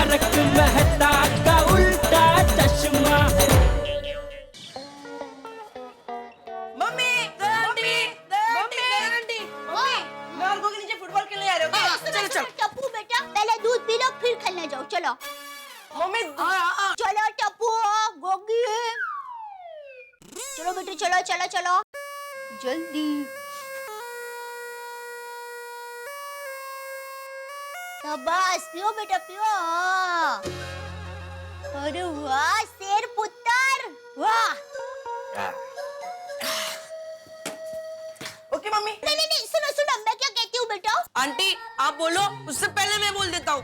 तारक मेहता का उल्टा चश्मा। मम्मी मम्मी मम्मी मैं और गोगी नीचे फुटबॉल खेलने आ रहे हो। चलो चलो टप्पू बेटा, पहले दूध पी लो फिर खेलने जाओ। चलो मम्मी चलो टप्पू गोगी, चलो बेटे चलो चलो चलो जल्दी। शाबाश पियो बेटा पियो। अरे वाह शेर पुत्र वाह। Okay mummy. नहीं सुनो सुनो मैं क्या कहती हूँ बेटा। आंटी आप बोलो उससे पहले मैं बोल देता हूँ।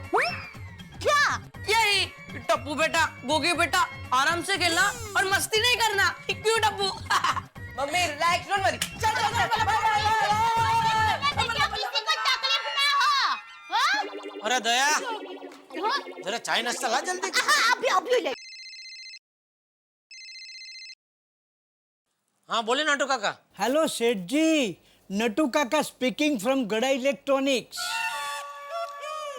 क्या? यही टप्पू बेटा गोगी बेटा आराम से खेलना और मस्ती नहीं करना। क्यों Tappu? Mummy relax don't worry. चल चल चल बाय बाय। किसी को तकलीफ ना हो। हाँ? अरे दया हाँ? जरा चाय नाश्ता ला जल्दी। हाँ अभी ले। हाँ बोले नाटू काका। हेलो सेठ जी, नटू काका स्पीकिंग फ्रॉम गड़ा इलेक्ट्रॉनिक्स।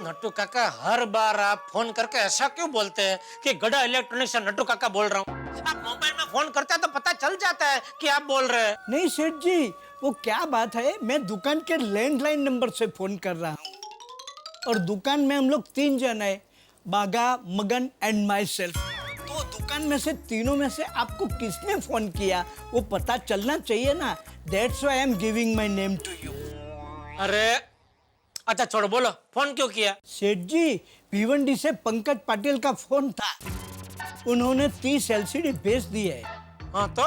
नट्टू काका हर बार आप फोन करके ऐसा क्यों बोलते हैं कि गड़ा इलेक्ट्रॉनिक्स से नट्टू काका बोल रहा हूँ? आप मोबाइल में फोन करते हैं तो पता चल जाता है कि आप बोल रहे हैं। नहीं सेठ जी, वो क्या बात है, मैं दुकान के लैंडलाइन नंबर से फोन कर रहा हूँ और दुकान में हम लोग 3 जन है, बागा, मगन एंड माई सेल्फ। तो दुकान में से तीनों में से आपको किसने फोन किया वो पता चलना चाहिए ना। That's why I am giving my name to you. अरे अच्छा छोड़ो, बोलो फोन क्यों किया? सेठ जी भिवंडी से पंकज पाटिल का फोन था, उन्होंने 30 LCD बेच दी है। हाँ तो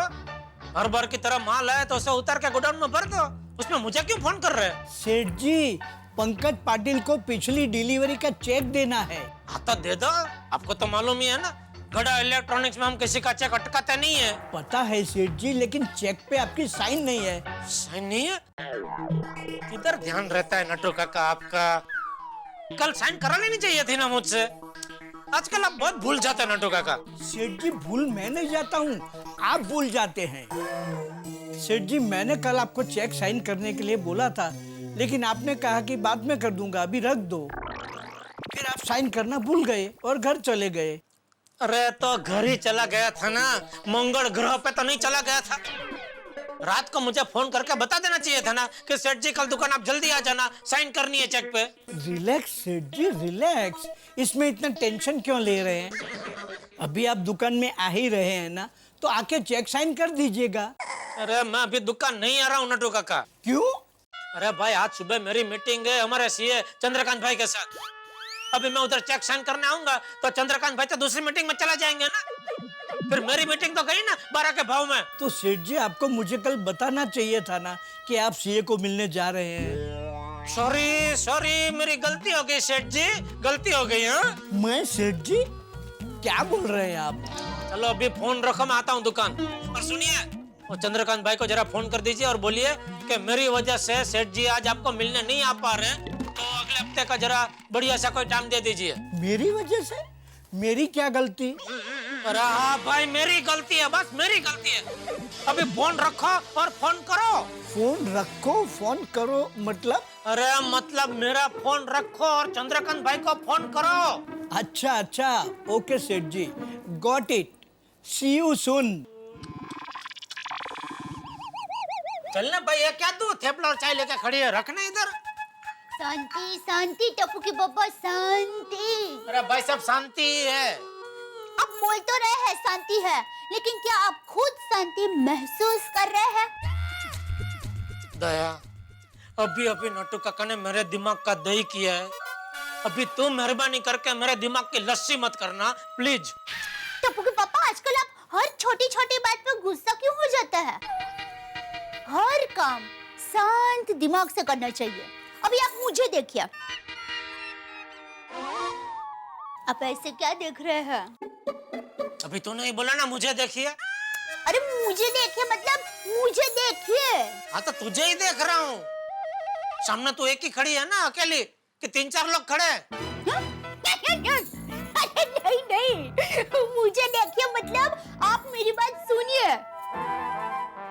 हर बार की तरह माल है तो उसे उतार के गोडाउन में भर दो, उसमें मुझे क्यों फोन कर रहे हैं? सेठ जी पंकज पाटिल को पिछली डिलीवरी का चेक देना है। हाँ तो दे दो, आपको तो मालूम ही है ना गड़ा इलेक्ट्रॉनिक्स में हम किसी का चेक अटकाते नहीं है। पता है सेठ जी, लेकिन चेक पे आपकी साइन नहीं है। साइन नहीं है? किधर ध्यान रहता है नट्टू काका आपका? कल साइन करा लेनी चाहिए थी ना मुझसे। आजकल आप बहुत भूल जाते हैं नट्टू काका। सेठ जी भूल मैं नहीं जाता हूँ, आप भूल जाते हैं। सेठ जी मैंने कल आपको चेक साइन करने के लिए बोला था, लेकिन आपने कहा कि बाद में कर दूंगा, अभी रख दो। फिर आप साइन करना भूल गए और घर चले गए। अरे तो घर ही चला गया था ना, मंगल ग्रह पे तो नहीं चला गया था। रात को मुझे फोन करके बता देना चाहिए था ना कि सेठ जी कल दुकान आप जल्दी आ जाना, साइन करनी है चेक पे। रिलैक्स सेठ जी रिलैक्स, इसमें इतना टेंशन क्यों ले रहे हैं? अभी आप दुकान में आ ही रहे हैं ना, तो आके चेक साइन कर दीजिएगा। अरे मैं अभी दुकान नहीं आ रहा हूँ नट्टू काका। क्यों? अरे भाई आज सुबह मेरी मीटिंग है हमारे सीए चंद्रकांत भाई के साथ। अभी मैं उधर चेक साइन करने आऊंगा तो चंद्रकांत भाई तो दूसरी मीटिंग में चला जाएंगे ना, फिर मेरी मीटिंग तो गई ना 12 के भाव में। तो सेठ जी आपको मुझे कल बताना चाहिए था ना कि आप सीए को मिलने जा रहे हैं। सॉरी सॉरी मेरी गलती हो गई सेठ जी, गलती हो गई। हाँ मैं सेठ जी क्या बोल रहे हैं आप? चलो अभी फोन रखो, मैं आता हूँ दुकान। और सुनिए वो चंद्रकांत भाई को जरा फोन कर दीजिए और बोलिए कि मेरी वजह से सेठ जी आज आपको मिलने नहीं आ पा रहे, तो अगले हफ्ते का जरा बढ़िया सा कोई टाइम दे दीजिए। मेरी वजह से? मेरी क्या गलती? अरे हाँ भाई मेरी गलती है, बस मेरी गलती है। अभी फोन रखो और फोन करो। फोन रखो फोन करो मतलब? अरे मतलब मेरा फोन रखो और चंद्रकांत भाई को फोन करो। अच्छा अच्छा okay Seth ji, got it, see you soon. चलना भाई, ये क्या तू थेपला और चाय लेके खड़ी है, रखना इधर। शांति शांति टप्पू के पापा शांति। अरे भाई सब शांति है। आप बोल तो रहे हैं शांति है, लेकिन क्या आप खुद शांति महसूस कर रहे हैं? दया अभी अभी नट्टू काका ने मेरे दिमाग का दही किया है, अभी तुम मेहरबानी करके मेरे दिमाग की लस्सी मत करना प्लीज। टप्पू के पापा आजकल आप हर छोटी छोटी बात पे गुस्सा क्यों हो जाता है? हर काम शांत दिमाग से करना चाहिए। अभी आप मुझे देखिए, आप ऐसे क्या देख रहे हैं? अभी तूने ही बोला ना मुझे देखिए। अरे मुझे देखिए मतलब मुझे देखिए। हाँ तो तुझे ही देख रहा हूँ, सामने तू एक ही खड़ी है ना अकेली कि 3-4 लोग खड़े हैं? अरे नहीं नहीं, मुझे देखिए मतलब आप मेरी बात सुनिए,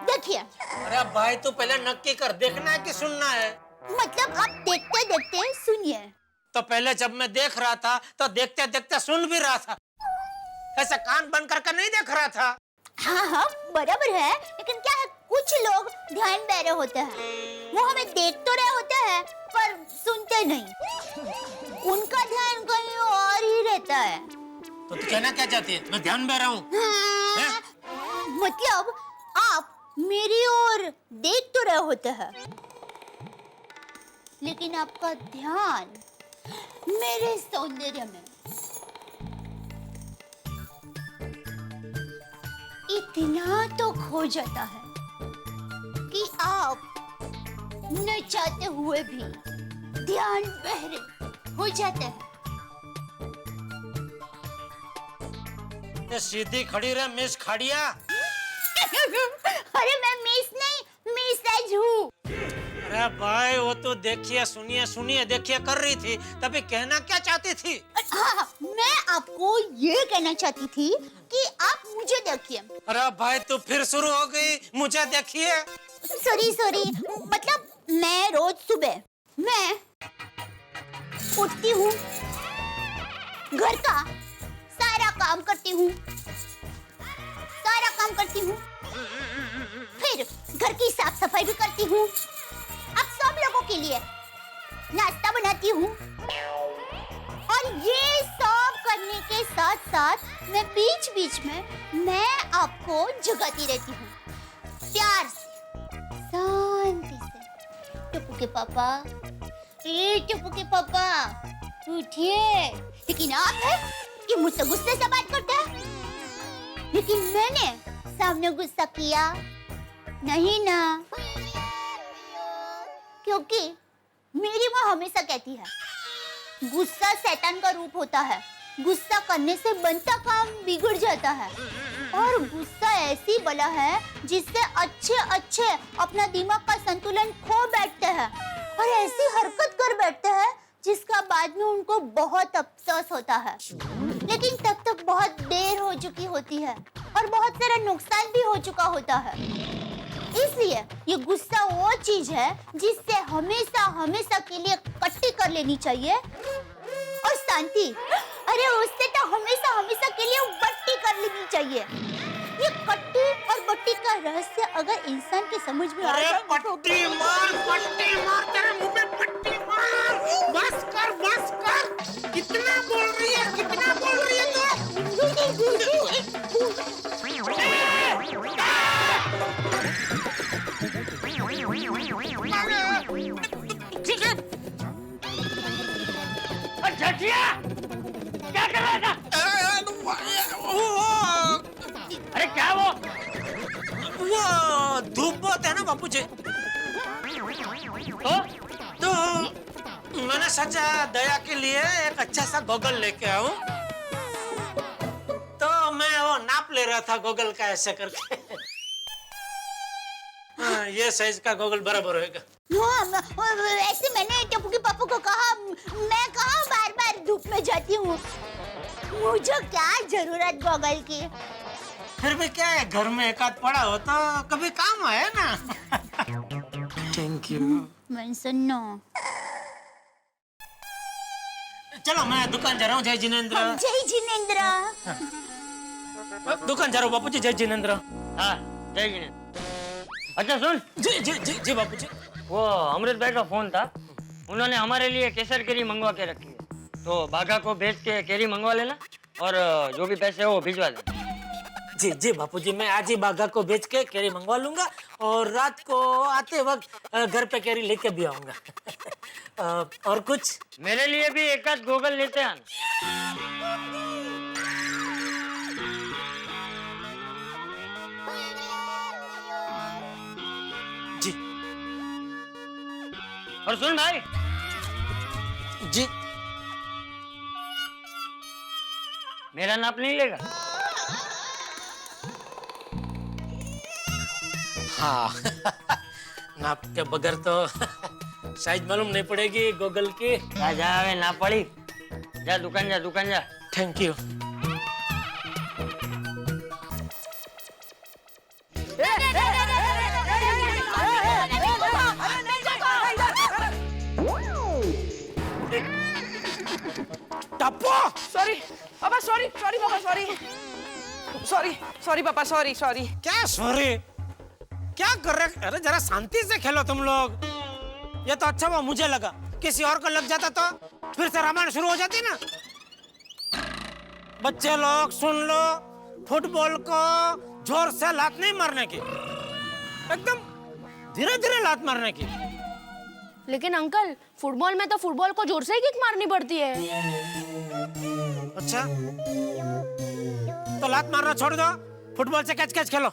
देखिए। अरे भाई तू पहले नक्की कर, देखना है कि सुनना है? मतलब आप देखते देखते सुनिए। तो पहले जब मैं देख रहा था तो देखते देखते सुन भी रहा था, ऐसा कान बंद करके नहीं देख रहा था। हाँ हाँ बराबर है, लेकिन क्या है कुछ लोग ध्यान बहरे होते हैं, वो हमें देख तो रहे होते हैं पर सुनते नहीं, उनका ध्यान कहीं और ही रहता है। तो तू कहना क्या चाहती है? मैं ध्यान में रहा हूँ? हाँ, मतलब आप मेरी ओर देख तो रहे होते हैं, लेकिन आपका ध्यान मेरे सौंदर्य में इतना तो खो जाता है कि आप न चाहते हुए भी ध्यान बहरे हो जाते हैं। ये सीधी खड़ी रहे मिस खाड़िया। अरे मैं मिस नहीं मिसेज हूँ। अरे भाई वो तो देखिए सुनिए सुनिए देखिए कर रही थी, तभी कहना क्या चाहती थी? हाँ, मैं आपको ये कहना चाहती थी कि आप मुझे देखिए। अरे भाई तू फिर शुरू हो गई, मुझे देखिए। सॉरी मतलब मैं रोज सुबह मैं उठती हूँ, घर का सारा काम करती हूँ, फिर घर की साफ सफाई भी करती हूँ, अब सब लोगों के लिए नाश्ता बनाती हूँ, और ये सब करने के साथ साथ मैं बीच बीच में मैं आपको जगाती रहती हूँ, प्यार से शांति से। टप्पू के पापा, ए टप्पू के पापा उठिए। लेकिन आप है कि मुझसे गुस्से से बात करते हैं, लेकिन मैंने सामने गुस्सा किया नहीं ना, क्योंकि मेरी माँ हमेशा कहती है गुस्सा शैतान का रूप होता है, गुस्सा करने से बनता काम बिगड़ जाता है, और गुस्सा ऐसी बला है जिससे अच्छे अपना दिमाग का संतुलन खो बैठते हैं और ऐसी हरकत कर बैठते हैं जिसका बाद में उनको बहुत अफसोस होता है, लेकिन तब तक बहुत देर हो चुकी होती है और बहुत सारा नुकसान भी हो चुका होता है। इसलिए ये गुस्सा वो चीज है जिससे हमेशा के लिए कट्टी कर लेनी चाहिए, और शांति, अरे उससे तो हमेशा के लिए बट्टी कर लेनी चाहिए। ये कट्टी और बट्टी का रहस्य अगर इंसान के समझ में आ जाए, पट्टी मार तेरे मुंह पे पट्टी मार। बस कर कितना बोल रही है झटिया क्या कर रहा था? अरे क्या वो धूप बहुत है ना बापू जी, तो मैंने सोचा दया के लिए एक अच्छा सा गॉगल लेके आऊं, तो मैं वो नाप ले रहा था गॉगल का ऐसे करके। हाँ, ये साइज का गॉगल बराबर होएगा। ऐसे मैंने टप्पू के पापा को कहा, मैं कहाँ बार धूप में जाती हूँ, मुझे क्या जरूरत गॉगल की। फिर भी क्या है, घर में एक आध पड़ा हो तो कभी काम आए ना। Thank you. मैं सुनो, चलो मैं दुकान जा रहा हूँ। जय जिनेंद्र। जय जिनेंद्र। दुकान जा रहा हूँ बापू जी। जय जिनेंद्र। हाँ जय जिनेंद्र। अच्छा सुन, जी बापू जी। वो अमृत भाई का फोन था, उन्होंने हमारे लिए केसर केरी मंगवा के रखी है, तो बाघा को भेज के केरी मंगवा लेना और जो भी पैसे हो वो भिजवा देना। जी बापू जी, मैं आज ही बाघा को बेच के केरी मंगवा लूंगा और रात को आते वक्त घर पे केरी लेके भी आऊंगा। और कुछ मेरे लिए भी एक आध गॉगल लेते आना। जी। और सुन भाई जी, मेरा नाप नहीं लेगा? हाँ। नाप के बगैर तो साइज मालूम नहीं पड़ेगी गॉगल की। जा ना पड़ी, जा दुकान जा। Thank you. सॉरी पापा, सॉरी सॉरी पापा, सॉरी सॉरी सॉरी पापा, सॉरी सॉरी। क्या सॉरी? क्या कर रहे? अरे जरा शांति से खेलो तुम लोग। ये तो अच्छा हुआ मुझे लगा, किसी और को लग जाता तो फिर से रामायण शुरू हो जाती ना। बच्चे लोग सुन लो, फुटबॉल को जोर से लात नहीं मारने की, एकदम धीरे धीरे लात मारने की। लेकिन अंकल, फुटबॉल में तो फुटबॉल को जोर से ही किक मारनी पड़ती है। अच्छा, तो लात मारना छोड़ दो, फुटबॉल से कैच कैच खेलो।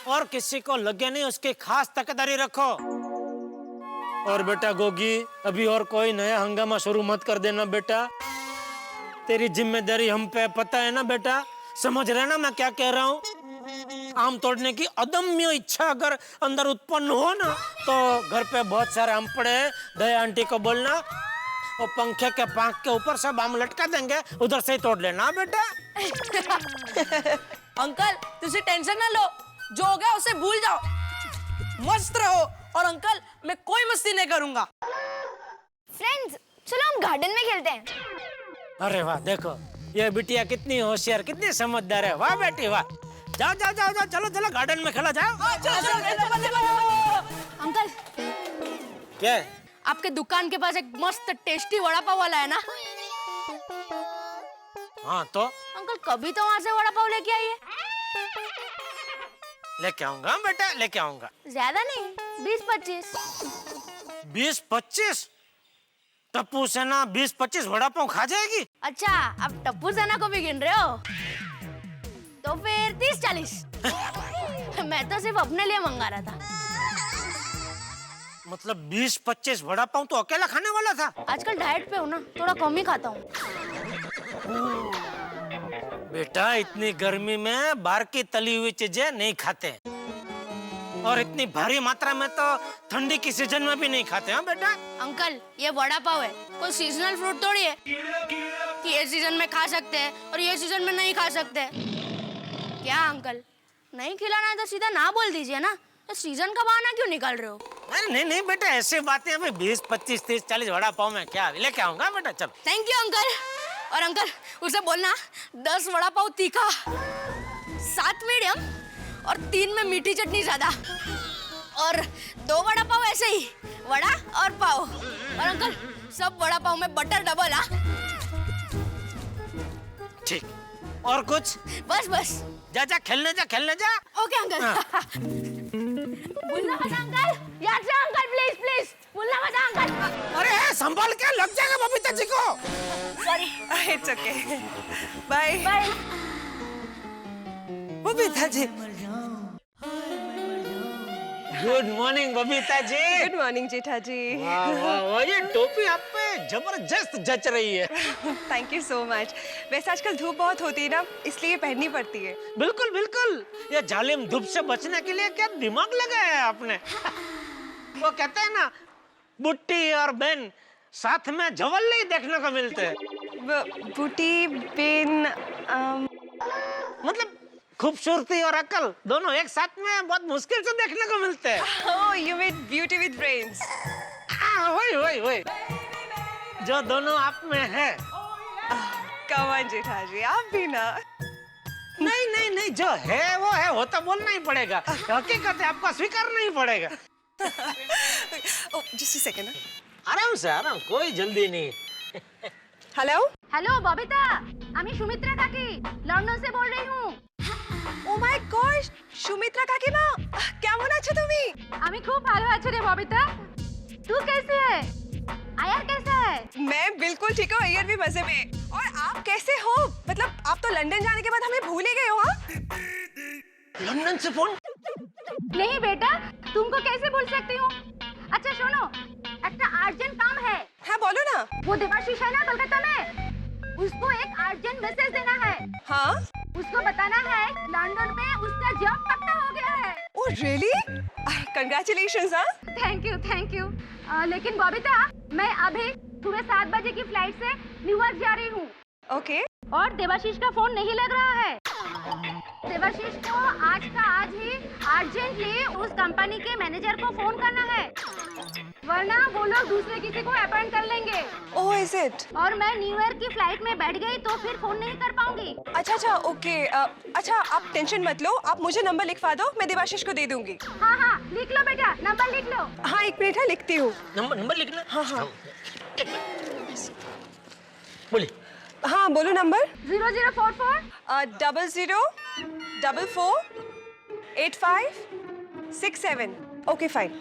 और किसी को लगे नहीं उसकी खास तकदारी रखो। और बेटा गोगी, अभी और कोई नया हंगामा शुरू मत कर देना बेटा। तेरी जिम्मेदारी हम पे, पता है ना बेटा? समझ रहे ना मैं क्या कह रहा हूँ? आम तोड़ने की अदम्य इच्छा अगर अंदर उत्पन्न हो ना, तो घर पे बहुत सारे आम पड़े हैं, दया आंटी को बोलना वो पंखे के पंख के ऊपर सब आम लटका देंगे, उधर से ही तोड़ लेना बेटा। अंकल तुझे टेंशन ना लो, जो हो गया उसे भूल जाओ, मस्त रहो। और अंकल मैं कोई मस्ती नहीं करूंगा। फ्रेंड्स, चलो हम गार्डन में खेलते हैं। अरे वाह, देखो ये बिटिया कितनी होशियार, कितनी समझदार है। वाह बेटी वाह। जाओ जाओ जाओ जाओ, चलो चलो गार्डन में खेला जाओ। अंकल, क्या है? आपके दुकान के पास एक मस्त टेस्टी वड़ा पाव वाला है ना? हाँ तो अंकल कभी तो वहाँ से वड़ा पाव लेके आइए। लेके आऊंगा बेटा, लेके आऊंगा। ज्यादा नहीं, 20-25। 20-25? टप्पू सेना 20-25 वड़ा पाव खा जाएगी? अच्छा, अब टप्पू सेना को भी गिन रहे हो? तो फिर 30-40। मैं तो सिर्फ अपने लिए मंगा रहा था। मतलब 20-25 वड़ा पाव तो अकेला खाने वाला था? आजकल डाइट पे हूँ ना, थोड़ा कम ही खाता हूँ। बेटा इतनी गर्मी में बाहर की तली हुई चीजें नहीं खाते, और इतनी भारी मात्रा में तो ठंडी की सीजन में भी नहीं खाते। हाँ बेटा? अंकल, ये वड़ा पाव है, कोई सीजनल फ्रूट थोड़ी है कि ये सीजन में खा सकते हैं और ये सीजन में नहीं खा सकते। क्या अंकल, नहीं खिलाना है तो सीधा ना बोल दीजिए ना, तो सीजन का बहाना क्यों निकाल रहे हो? नहीं नहीं बेटा, ऐसी बातें अभी 20-25-30-40 वड़ा पाव में क्या लेके आऊंगा बेटा। चलो। Thank you uncle. और अंकल उसे बोलना 10 वड़ा पाव तीखा, 7 मीडियम और 3 में मीठी चटनी ज्यादा, और 2 वड़ा पाव ऐसे ही, वड़ा और पाव। और अंकल सब वड़ा पाव में बटर डबल। हाँ ठीक, और कुछ? बस बस। जा जा खेलने जा, खेलने जा। Okay uncle. बोलना मत अंकल, याद से अंकल, प्लीज प्लीज बोलना मत अंकल। अरे संभाल के, लग जाएगा बबीता जी को। Sorry. It's okay, bye bye. Babita ji. Good morning Babita ji. Good morning Jetha ji. वाह वाह वाह, ये टोपी आप पे जबरदस्त जच रही है। Thank you so much. वैसे आजकल धूप बहुत होती है ना, इसलिए पहननी पड़ती है। बिल्कुल बिल्कुल, ये जालिम धूप से बचने के लिए क्या दिमाग लगाया है आपने। वो कहते हैं ना, बुट्टी और बेन साथ में जवल्ले ही देखने को मिलते हैं। बूटी बेन, मतलब खूबसूरती और अकल दोनों एक साथ में बहुत मुश्किल से देखने को मिलते हैं। Oh you mean beauty with brains. वही वही वही, जो दोनों आप में है। कम ऑन जेठा जी, आप भी ना। नहीं नहीं नहीं, जो है वो तो बोलना ही पड़ेगा। हकीकत है, आपको स्वीकारना ही पड़ेगा। Oh just a second. आराम से, आराम, कोई जल्दी नहीं। हेलो হ্যালো ববিতা, আমি সুমিত্রা কাকি লন্ডন से बोल रही हूँ। ও মাই গড, সুমিত্রা কাকিমা, কেমন আছো তুমি? আমি খুব ভালো আছি রে ববিতা। तू कैसी है? आयर कैसा है? मैं बिल्कुल ठीक हूँ, अय्यर भी मजे में। और आप कैसे हो? मतलब आप तो लंदन जाने के बाद हमें भूल ही गए हो। हाँ लंदन से फोन? नहीं बेटा, तुमको कैसे भूल सकती हूँ? अच्छा सुनो, একটা अर्जेंट काम है। हाँ बोलो ना। वो देवाशीष है ना कलकत्ता में, उसको एक अर्जेंट मैसेज देना है। हाँ उसको बताना है लंदन में उसका जॉब पक्का हो गया है। Oh really? कंग्रेचुलेशंस। हाँ थैंक यू। लेकिन बबीता, मैं अभी सुबह 7 बजे की फ्लाइट से न्यूयॉर्क जा रही हूँ। ओके। और देवाशीष का फोन नहीं लग रहा है। देवाशीष को आज का आज ही अर्जेंटली उस कंपनी के मैनेजर को फोन करना है, वरना वो लोग दूसरे किसी को अपॉइंट कर लेंगे। Oh is it? और मैं न्यू ईयर की फ्लाइट में बैठ गई तो फिर फोन नहीं कर पाऊंगी। अच्छा ओके। अच्छा आप टेंशन मत लो, आप मुझे नंबर लिखवा दो, मैं देवाशीष को दे दूंगी। हाँ लिख लो बेटा, नंबर लिख लो। हाँ 1 मिनट है, लिखती हूँ। नंबर लिखना। हाँ बोलिए। हाँ बोलो नंबर। 0044 00448567। Okay fine.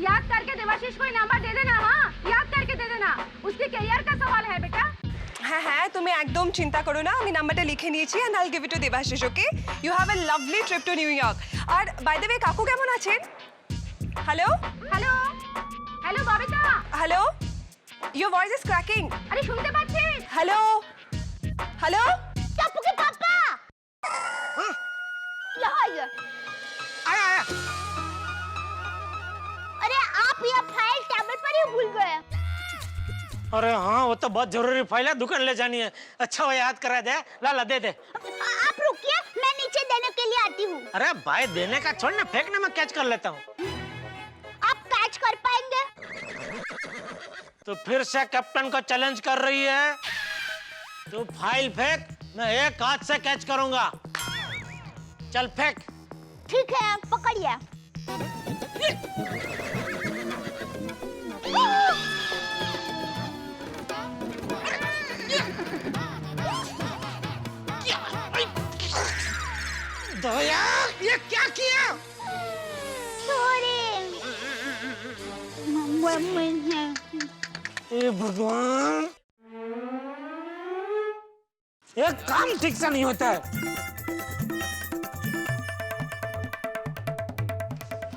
याद करके देवाशीष को नंबर दे देना। हाँ याद करके दे देना, उसके करियर का सवाल है बेटा। হ্যাঁ তুমি একদম চিন্তা করো না, আমি নাম্বারটা লিখে নিয়েছি and I'll give it to Debashish. Okay, you have a lovely trip to New York। আর বাই দ্য ওয়ে কাকু কেমন আছেন? Hello hello hello Babita, hello, your voice is cracking। আরে শুনতে পাচ্ছিস? Hello hello. टप्पू के पापा यहाँ आइए। आया। अरे आप यह फाइल टेबल पर ही भूल गए। अरे हाँ, वो तो बहुत जरूरी फाइल है, दुकान ले जानी है। अच्छा वो याद करा दे, ला दे दे। आप रुकिए, मैं नीचे देने के लिए आती हूँ। अरे भाई देने का छोड़ ना, फेंकने में कैच कर लेता हूँ। आप कैच कर पाएंगे? तो फिर से कैप्टन को चैलेंज कर रही है। तू फाइल फेंक, मैं एक हाथ से कैच करूंगा। चल फेंक। ठीक है, पकड़िए। दया, ये क्या किया? सॉरी। ए भगवान, ये काम ठीक से नहीं होता है।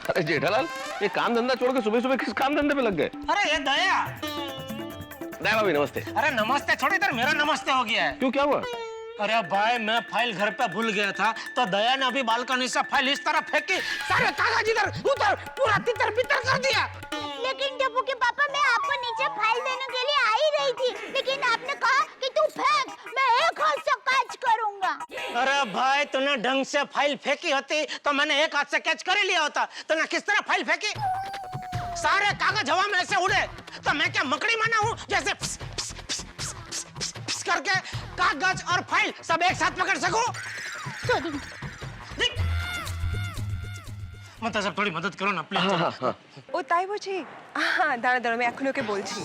अरे जेठालाल, ये काम धंधा छोड़ के सुबह सुबह किस काम धंधे पे लग गए? अरे ये दया। दया भाभी नमस्ते। अरे नमस्ते छोड़, इधर मेरा नमस्ते हो गया है। क्यों, क्या हुआ? अरे भाई मैं फाइल घर पे भूल गया था, तो दया ने अभी बालकनी से फाइल इस तरह फेंकी, सारे कागज इधर उधर पूरा तितर बितर कर दिया। लेकिन टप्पू के पापा, मैं आपको नीचे फाइल देने के लिए आ ही रही थी, लेकिन आपने कहा कि तू फेंक, मैं एक हाथ से कैच करूंगा। अरे भाई तूने ढंग से फाइल फेंकी होती तो मैंने एक हाथ से कैच कर ही लिया होता। तूने किस तरह फाइल फेंकी? सारे कागज हवा में ऐसे उड़े, तो मैं क्या मकड़ी माना हूँ जैसे प्स, प्स, प्स, प्स, प्स, प्स, प्स करके कागज और फाइल सब एक साथ पकड़ सकूं? सॉरी। मतलब सब थोड़ी मदद करो ना प्लीज। ও তাই বুঝি? হ্যাঁ দাঁড়া আমি এখন ওকে বলছি।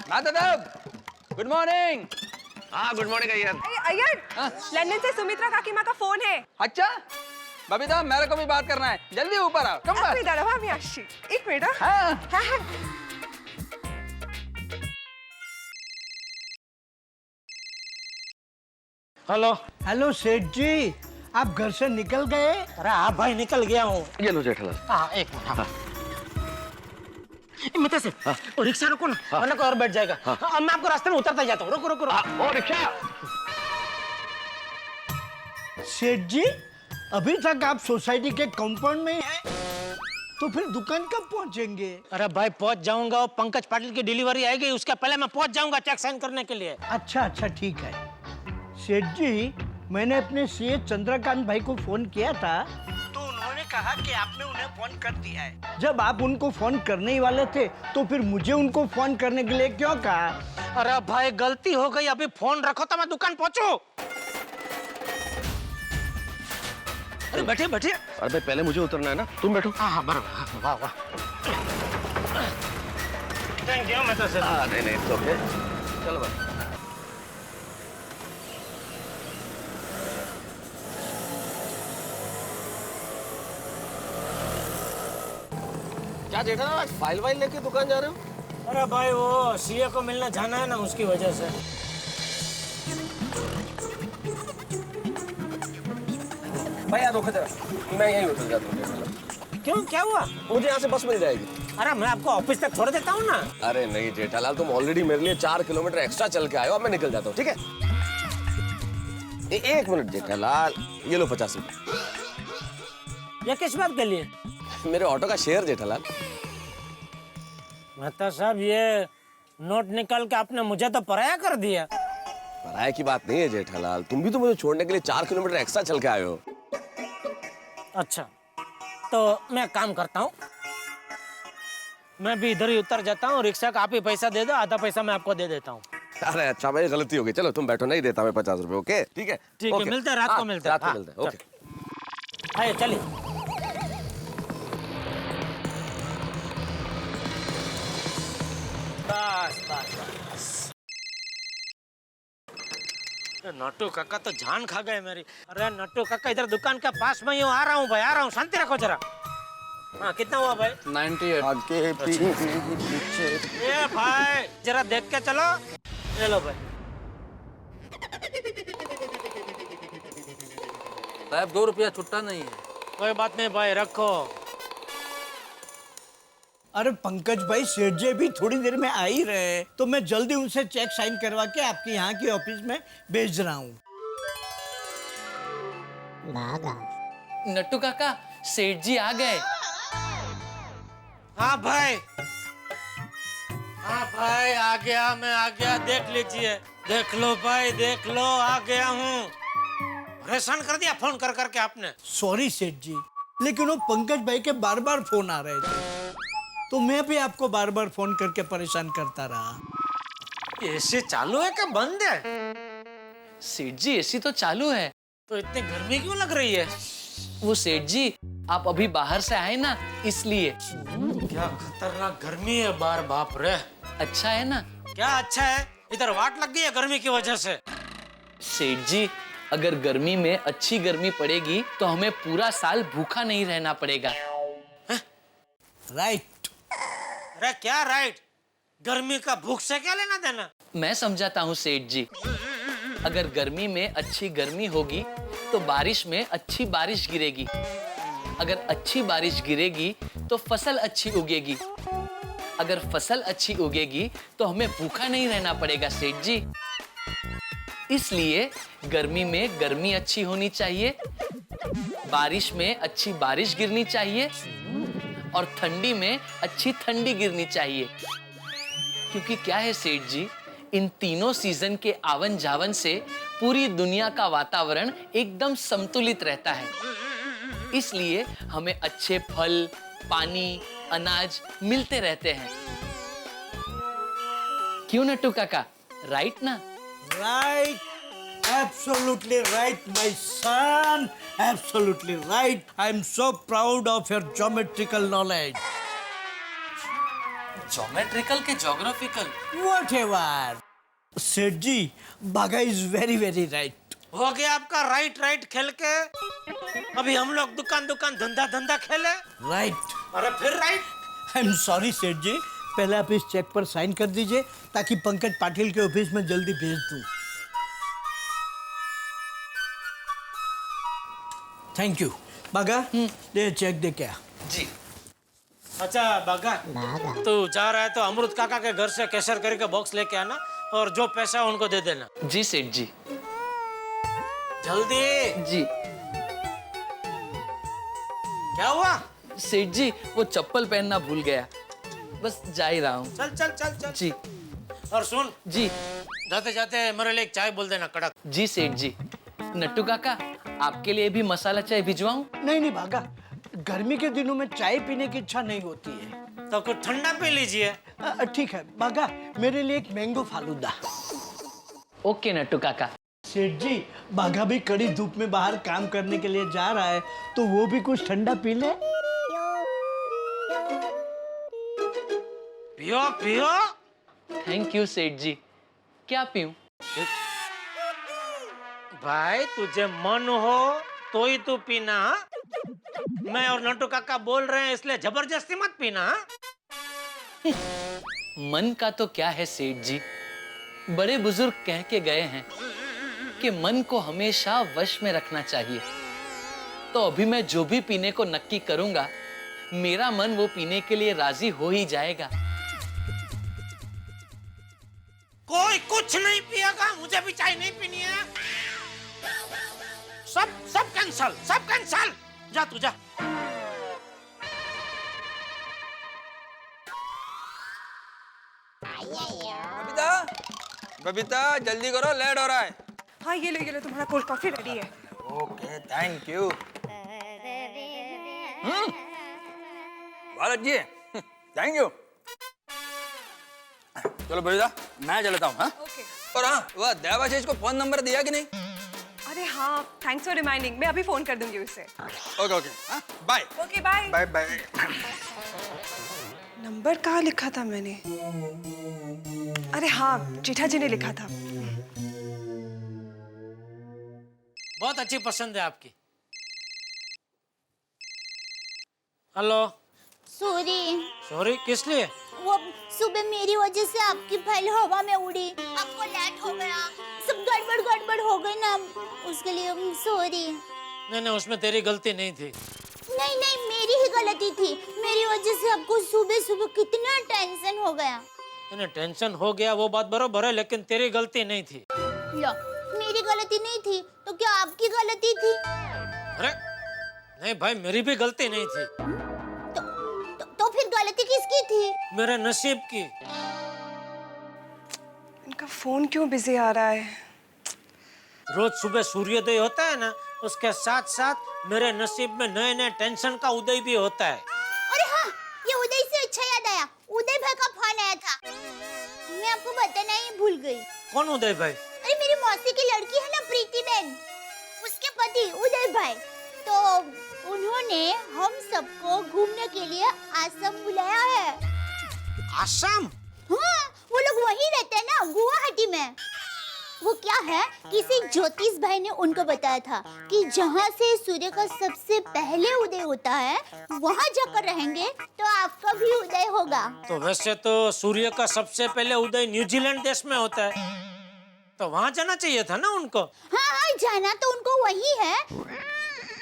दादा गुड मॉर्निंग। हाँ good morning Iyer. Iyer, London से सुमित्रा काकीमा का फोन है। अच्छा बबीता, मेरे को भी बात करना है, जल्दी ऊपर आओ। कम আপনি দাঁড়াও, আমি আসছি। 1 মিনিট। हाँ হ্যাঁ हेलो। हेलो सेठ जी, आप घर से निकल गए? अरे हाँ भाई निकल गया हूँ। ये लो जेठालाल। हाँ एक मिनट। हाँ। मतलब से वो रिक्शा रुको ना, वरना कोई और बैठ जाएगा। हाँ, मैं आपको रास्ते में उतरता ही जाता हूँ। रुको रुको रुको। ओ रिक्शा। सेठ जी, अभी तक आप सोसाइटी के कंपाउंड में हैं, तो फिर दुकान कब पहुंचेंगे? अरे भाई पहुंच जाऊंगा, वो पंकज पाटिल की डिलीवरी आएगी, उसके पहले मैं पहुंच जाऊंगा चेक साइन करने के लिए। अच्छा ठीक है। सेठ जी, मैंने अपने सीए चंद्रकांत भाई को फोन किया था, तो उन्होंने कहा कि आपने उन्हें फोन कर दिया है। जब आप उनको फोन करने ही वाले थे, तो फिर मुझे उनको फोन करने के लिए क्यों कहा? अरे भाई गलती हो गई, अभी फोन रखो तो मैं दुकान पहुंचू। अरे बैठिए बैठिए। अरे भाई पहले मुझे उतरना है ना, तुम बैठो। हाँ बराबर। वाह वाह, थैंक यू। मैं तो नहीं ओके, चलो भाई। क्या जेठालाल, आज फाइल वाइल लेके दुकान जा रहे हो? अरे भाई वो सीए को मिलने जाना है ना, उसकी वजह से। भैया रोको जरा, मैं यहीं उतर जाता हूँ। क्यों, क्या हुआ? मुझे यहाँ से बस मिल जाएगी। अरे मैं आपको ऑफिस तक छोड़ देता हूँ ना। अरे नहीं जेठालाल, तुम ऑलरेडी मेरे लिए 4 किलोमीटर एक्स्ट्रा चल के आए हो, अब मैं निकल जाता हूँ, ठीक है? 1 मिनट जेठालाल, ये लो 50 रुपए। ये किस बात के लिए? मेरे ऑटो का शेयर जेठालाल। मेहता साहब, ये नोट निकाल के आपने मुझे तो पराया कर दिया। पराये की बात नहीं है जेठालाल, तुम भी तो मुझे छोड़ने के लिए 4 किलोमीटर एक्स्ट्रा चल के आए हो। अच्छा, तो मैं काम करता हूँ, मैं भी इधर ही उतर जाता हूँ, रिक्शा का आप ही पैसा दे दो, आधा पैसा मैं आपको दे देता हूँ। अरे अच्छा भाई, गलती हो गई, चलो तुम बैठो, नहीं देता मैं 50 रुपए। ओके ठीक है, ठीक है, ओके। मिलते हैं, रात को हाँ, मिलते हैं। रात को मिलते हैं, ओके। आइए चलिए। बस बस बस। नट्टू काका तो जान खा गए मेरी। अरे नट्टू काका, इधर दुकान के पास में ही हूँ, आ रहा हूँ भाई, आ रहा हूँ, शांति रखो जरा। हाँ, कितना हुआ भाई? 98। आगे पीछे। ए भाई, जरा देख के चलो। ले लो भाई। साहब 2 रुपया छुट्टा नहीं है। कोई बात नहीं भाई, रखो। अरे पंकज भाई, सेठ जी भी थोड़ी देर में आ ही रहे हैं, तो मैं जल्दी उनसे चेक साइन करवा के आपके यहाँ की ऑफिस में भेज रहा हूँ। नट्टू काका, सेठ जी आ गए। हाँ भाई, हाँ भाई, आ गया, मैं आ गया, देख लीजिए, देख लो भाई, देख लो, आ गया हूँ। परेशान कर दिया फोन कर करके आपने। सॉरी सेठ जी, लेकिन वो पंकज भाई के बार बार फोन आ रहे थे, तो मैं भी आपको बार बार फोन करके परेशान करता रहा। एसी चालू है क्या बंद है? सेठ जी, एसी तो चालू है। तो इतनी गर्मी क्यों लग रही है? वो सेठ जी, आप अभी बाहर से आए ना, इसलिए। क्या खतरनाक गर्मी है बाहर, बाप रे। अच्छा है ना? क्या अच्छा है, इधर वाट लग गई है गर्मी की वजह से। सेठ जी, अगर गर्मी में अच्छी गर्मी पड़ेगी तो हमें पूरा साल भूखा नहीं रहना पड़ेगा। राइट। अरे क्या राइट? गर्मी का भूख से क्या लेना देना? मैं समझाता हूँ सेठ जी। अगर गर्मी में अच्छी गर्मी होगी तो बारिश में अच्छी बारिश गिरेगी। अगर अच्छी बारिश गिरेगी तो फसल अच्छी उगेगी। अगर फसल अच्छी उगेगी तो हमें भूखा नहीं रहना पड़ेगा सेठ जी। इसलिए गर्मी में गर्मी अच्छी होनी चाहिए, बारिश में अच्छी बारिश गिरनी चाहिए और ठंडी में अच्छी ठंडी गिरनी चाहिए। क्योंकि क्या है सेठ जी, इन तीनों सीजन के आवन जावन से पूरी दुनिया का वातावरण एकदम संतुलित रहता है। इसलिए हमें अच्छे फल, पानी, अनाज मिलते रहते हैं। क्यों नट्टू काका, राइट ना? Right, absolutely right, my son. Absolutely right. I'm so proud of your geometrical knowledge. Geometrical के ज्योग्राफिकल? Whatever. सेठ जी, बागा is very very right. हो गया आपका राइट राइट खेल के। अभी हम लोग दुकान दुकान धंधा धंधा खेले। Right. अरे फिर राइट। I'm sorry सेठ जी, पहले आप इस चेक पर साइन कर दीजिए ताकि पंकज पाटिल के ऑफिस में जल्दी भेज दूं। Thank you. बागा, ये चेक दे क्या? जी। अच्छा बागा, तू जा रहा है तो अमृत काका के घर से कैशर करके बॉक्स लेके आना और जो पैसा है उनको दे देना। जी सेठ जी। जल्दी। जी। क्या हुआ? सेठ जी, वो चप्पल पहनना भूल गया, बस जा ही रहा हूँ। चल चल चल चल। जी। और सुन, जी। जाते जाते मेरे लिए एक चाय बोल देना कड़क। जी सेठ जी। नट्टू काका, आपके लिए भी मसाला चाय भिजवाऊं? नहीं नहीं बागा, गर्मी के दिनों में चाय पीने की इच्छा नहीं होती है। तो कुछ ठंडा पी लीजिए। ठीक है बागा, मेरे लिए एक मैंगो फालूदा। ओके नट्टू काका। सेठ जी, बागा भी कड़ी धूप में बाहर काम करने के लिए जा रहा है, तो वो भी कुछ ठंडा पी ले। पियो पियो। थैंक यू सेठ जी। क्या पीऊं? भाई तुझे मन हो तो ही तू पीना। मैं और नट्टू काका बोल रहे हैं इसलिए जबरदस्ती मत पीना। मन का तो क्या है सेठ जी, बड़े बुजुर्ग कह के गए हैं कि मन को हमेशा वश में रखना चाहिए। तो अभी मैं जो भी पीने को नक्की करूंगा, मेरा मन वो पीने के लिए राजी हो ही जाएगा। कोई कुछ नहीं पिएगा, मुझे भी चाय नहीं पीनी है। सब सब कैंसल, सब कैंसल। जा तू जा। बबीता, बबीता जल्दी करो, लेट हो रहा है। हाँ ये लो तुम्हारा कोल्ड कॉफी रेडी है। Okay thank you. बहुत अच्छी है, थैंक यू। चलो बबीता मैं चलता हूँ। हाँ ओके। और हाँ वह देवाशीष को फोन नंबर दिया कि नहीं? अरे हाँ थैंक्स फॉर रिमाइंडिंग, मैं अभी फोन कर दूंगी उसे। ओके ओके हाँ bye. Okay bye. Bye bye. Number कहाँ लिखा था मैंने? अरे हाँ जेठा जी ने लिखा था। बहुत अच्छी पसंद है आपकी। हेलो। सॉरी किस लिए? वो सुबह मेरी वजह से आपकी फाइल हवा में उड़ी, आपको लेट हो गया, सब गड़बड़ हो गई ना, उसके लिए सॉरी। नहीं उसमें तेरी गलती नहीं थी। नहीं मेरी ही गलती थी, मेरी वजह से आपको सुबह कितना टेंशन हो गया। टेंशन हो गया वो बात बरोबर है, लेकिन तेरी गलती नहीं थी। लो मेरी गलती नहीं थी तो क्या आपकी गलती थी? अरे नहीं भाई मेरी भी गलती नहीं थी। तो फिर गलती किसकी थी? मेरे नसीब की। इनका फोन क्यों बिजी आ रहा है? रोज सुबह सूर्योदय होता है ना, उसके साथ साथ मेरे नसीब में नए नए टेंशन का उदय भी होता है। अरे हाँ ये उदय से अच्छा याद आया, उदय भाई का फोन आया था, मैं आपको बताना ही भूल गई। कौन उदय भाई? अरे मेरी मौसी की लड़की है ना प्रीति बहन, उसके पति उदय भाई, तो उन्होंने हम सबको घूमने के लिए आसाम बुलाया है। आसाम? हाँ वो लोग वहीं रहते हैं ना गुवाहाटी में। वो क्या है, किसी ज्योतिष भाई ने उनको बताया था कि जहाँ से सूर्य का सबसे पहले उदय होता है वहाँ जाकर रहेंगे तो आपका भी उदय होगा। तो वैसे तो सूर्य का सबसे पहले उदय न्यूजीलैंड देश में होता है, तो वहाँ जाना चाहिए था ना उनको। हाँ जाना तो उनको वही है,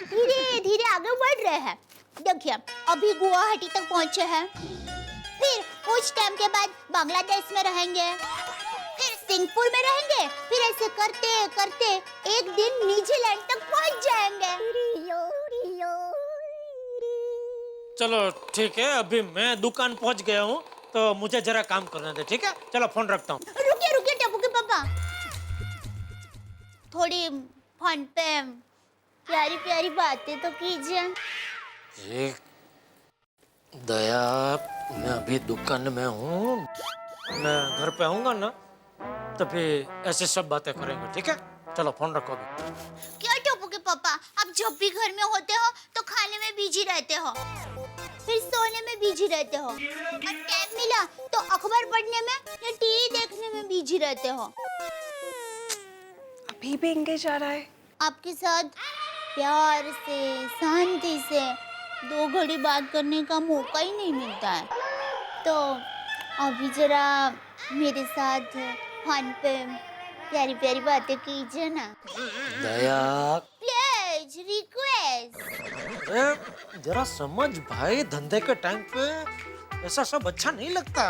धीरे धीरे आगे बढ़ रहे हैं। देखिए अभी गुवाहाटी तक पहुँचे हैं, फिर कुछ टाइम के बाद बांग्लादेश में रहेंगे, फिर सिंगापुर में रहेंगे, फिर ऐसे करते करते एक दिन न्यूजीलैंड तक पहुंच जाएंगे। चलो ठीक है, अभी मैं दुकान पहुंच गया हूँ तो मुझे जरा काम करने दे, ठीक है? चलो फोन रखता हूँ। रुकिए टप्पू के पापा, थोड़ी फोन पे प्यारी प्यारी बातें तो कीजिए। दया मैं अभी दुकान में हूँ, मैं घर पे आऊंगा ना तभी ऐसे सब बातें करेंगे, ठीक है? चलो फोन रखो अभी। क्या टप्पू के पापा, आप जब भी घर में होते हो तो खाने में बिजी रहते हो, फिर सोने में बिजी रहते हो, और टाइम मिला तो अखबार पढ़ने में या टीवी देखने में बिजी रहते हो। अभी भी एंगेज आ रहा है। आपके साथ प्यार से शांति से 2 घड़ी बात करने का मौका ही नहीं मिलता है, तो अभी जरा मेरे साथ फोन पे प्यारी प्यारी बातें कीजिए ना। दया प्लीज रिक्वेस्ट। अरे जरा समझ भाई, धंधे के टाइम पे ऐसा सब अच्छा नहीं लगता।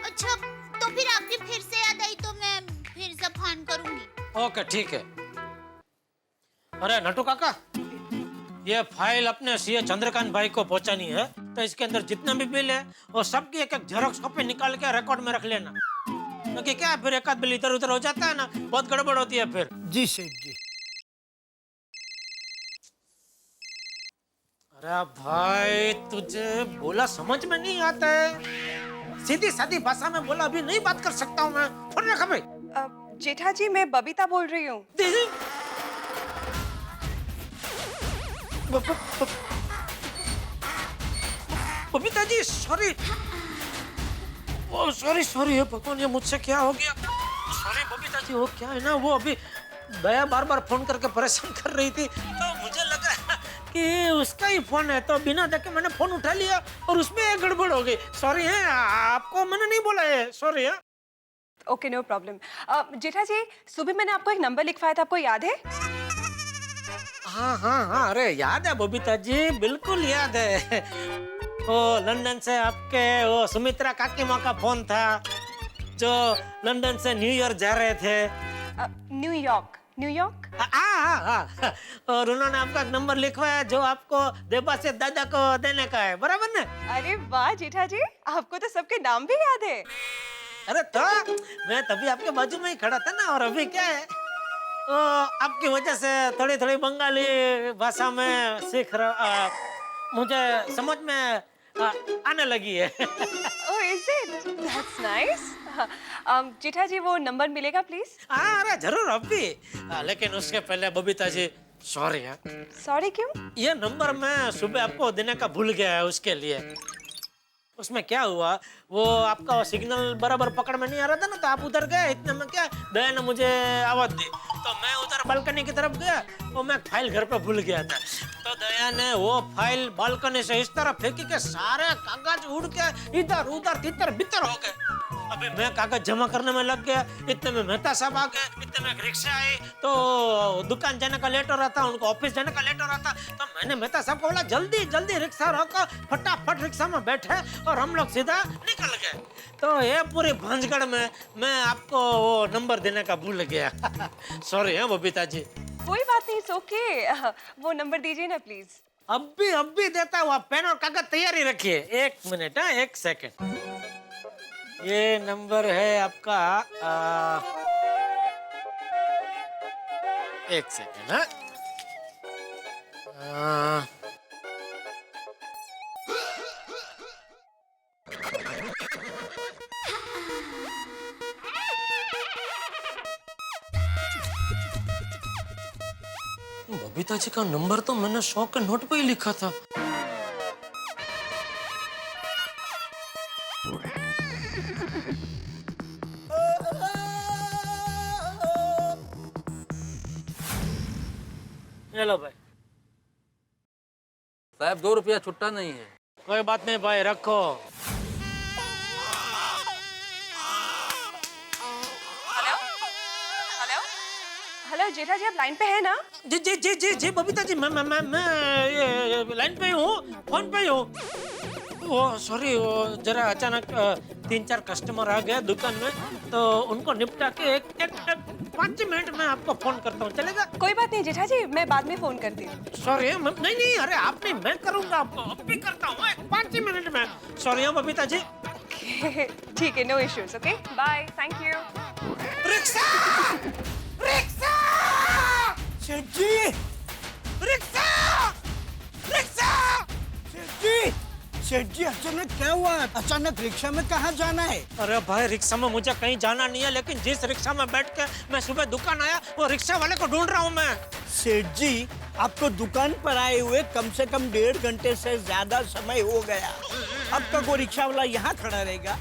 अच्छा तो फिर आपकी फिर से याद आई तो मैं फिर से फोन करूंगी। ओके ठीक है। अरे नटू काका, ये फाइल अपने सीए चंद्रकांत भाई को पहुंचानी है, तो इसके अंदर जितना भी बिल है वो सबकी एक एक जेरॉक्स कॉपी निकाल के रिकॉर्ड में रख लेना, क्योंकि क्या फिर एक आध बिल इधर उधर हो जाता है ना, बहुत गड़बड़ होती है फिर। जी सेठ जी। अरे भाई तुझे बोला समझ में नहीं आता है, सीधी सादी भाषा में बोला, अभी नहीं बात कर सकता हूँ मैं। फोन रखा भाई। जेठा जी मैं बबीता बोल रही हूँ। बबीता जी सॉरी, सॉरी है भगवान, ये मुझसे क्या हो गया? सॉरी बबीता जी, वो क्या है ना, वो अभी दया बार बार फोन करके परेशान कर रही थी, तो मुझे लगा कि उसका ही फोन है, तो बिना देखे मैंने फोन उठा लिया और उसमें एक गड़बड़ हो गई। सॉरी है, आपको मैंने नहीं बोला है, सॉरी है। Okay no problem. Jetha ji सुबह मैंने आपको एक नंबर लिखवाया था, आपको याद है? हाँ, अरे याद है बबीता जी, बिल्कुल याद है। वो लंदन से आपके वो सुमित्रा काकी माँ का फोन था, जो लंदन से न्यूयॉर्क जा रहे थे। न्यूयॉर्क? हाँ, और उन्होंने आपका नंबर लिखवाया जो आपको देबा से दादा को देने का है, बराबर ना? अरे वाह जेठा जी, आपको तो सबके नाम भी याद है। अरे तो मैं तभी आपके बाजू में ही खड़ा था ना, और अभी क्या है, तो आपकी वजह से थोड़ी थोड़ी बंगाली भाषा में सीख रहा, मुझे समझ में आने लगी है। Oh, is it? That's nice. जेठा जी वो नंबर मिलेगा प्लीज? हाँ अरे जरूर अभी, लेकिन उसके पहले बबीता जी सॉरी है। सॉरी क्यों? ये नंबर मैं सुबह आपको देने का भूल गया है, उसके लिए। उसमें क्या हुआ, वो आपका सिग्नल बराबर पकड़ में नहीं आ रहा था ना, तो आप उधर गए, इतने में क्या दया ने मुझे आवाज दी, तो मैं उधर बालकनी की तरफ गया, वो मैं फाइल घर पे भूल गया था, तो दया ने वो फाइल बालकनी से इस तरह फेंकी के सारे कागज उड़ के इधर उधर तितर बितर हो गए। अभी मैं कागज जमा करने में लग गया, इतने में मेहता साहब आ गए, इतने में एक रिक्शा आई, तो दुकान जाने का लेट हो रहा था, उनको ऑफिस जाने का लेट हो रहा था, तो मैंने मेहता साहब को बोला जल्दी जल्दी रिक्शा रोको, फटाफट रिक्शा में बैठे और हम लोग सीधा निकल गए। तो ये पूरी भांजगढ़ में मैं आपको वो नंबर देने का भूल गया। सॉरी है बबीता जी। कोई बात नहीं, ओके। वो नंबर दीजिए ना प्लीज। अभी देता हूँ, आप पेन और कागज तैयारी रखिए। एक मिनट, एक सेकंड। ये नंबर है आपका, एक सेकंड। बबीता जी का नंबर तो मैंने 100 के नोट पे ही लिखा था। हेलो भाई। साहब 2 रुपया छुट्टा नहीं है। कोई बात नहीं भाई, रखो। हेलो हेलो हेलो, जेठा जी आप लाइन पे है ना? जी जी जी जी जी बबीता जी, मैं लाइन पे हूँ, फोन पे हूँ। वो सॉरी, वो जरा अचानक 3-4 कस्टमर आ गए दुकान में, तो उनको निपटा के एक 5 मिनट में आपको फोन करता हूँ, चलेगा? कोई बात नहीं जेठा जी, मैं बाद में फोन करती हूँ। सॉरी, नहीं नहीं, अरे आप नहीं, मैं करूँगा आपको, अभी करता हूँ 5 मिनट में। सॉरी बबीता जी। ठीक है, no issues, okay bye, thank you. Rickshaw rickshaw Seth ji, rickshaw rickshaw. Seth जी अचानक क्या हुआ? अचानक रिक्शा में कहाँ जाना है? अरे भाई रिक्शा में मुझे कहीं जाना नहीं है, लेकिन जिस रिक्शा में बैठ के मैं सुबह दुकान आया, वो रिक्शा वाले को ढूंढ रहा हूँ मैं। सेठ जी, आपको दुकान पर आए हुए कम से कम 1.5 घंटे से ज्यादा समय हो गया। अब तक वो रिक्शा वाला यहाँ खड़ा रहेगा?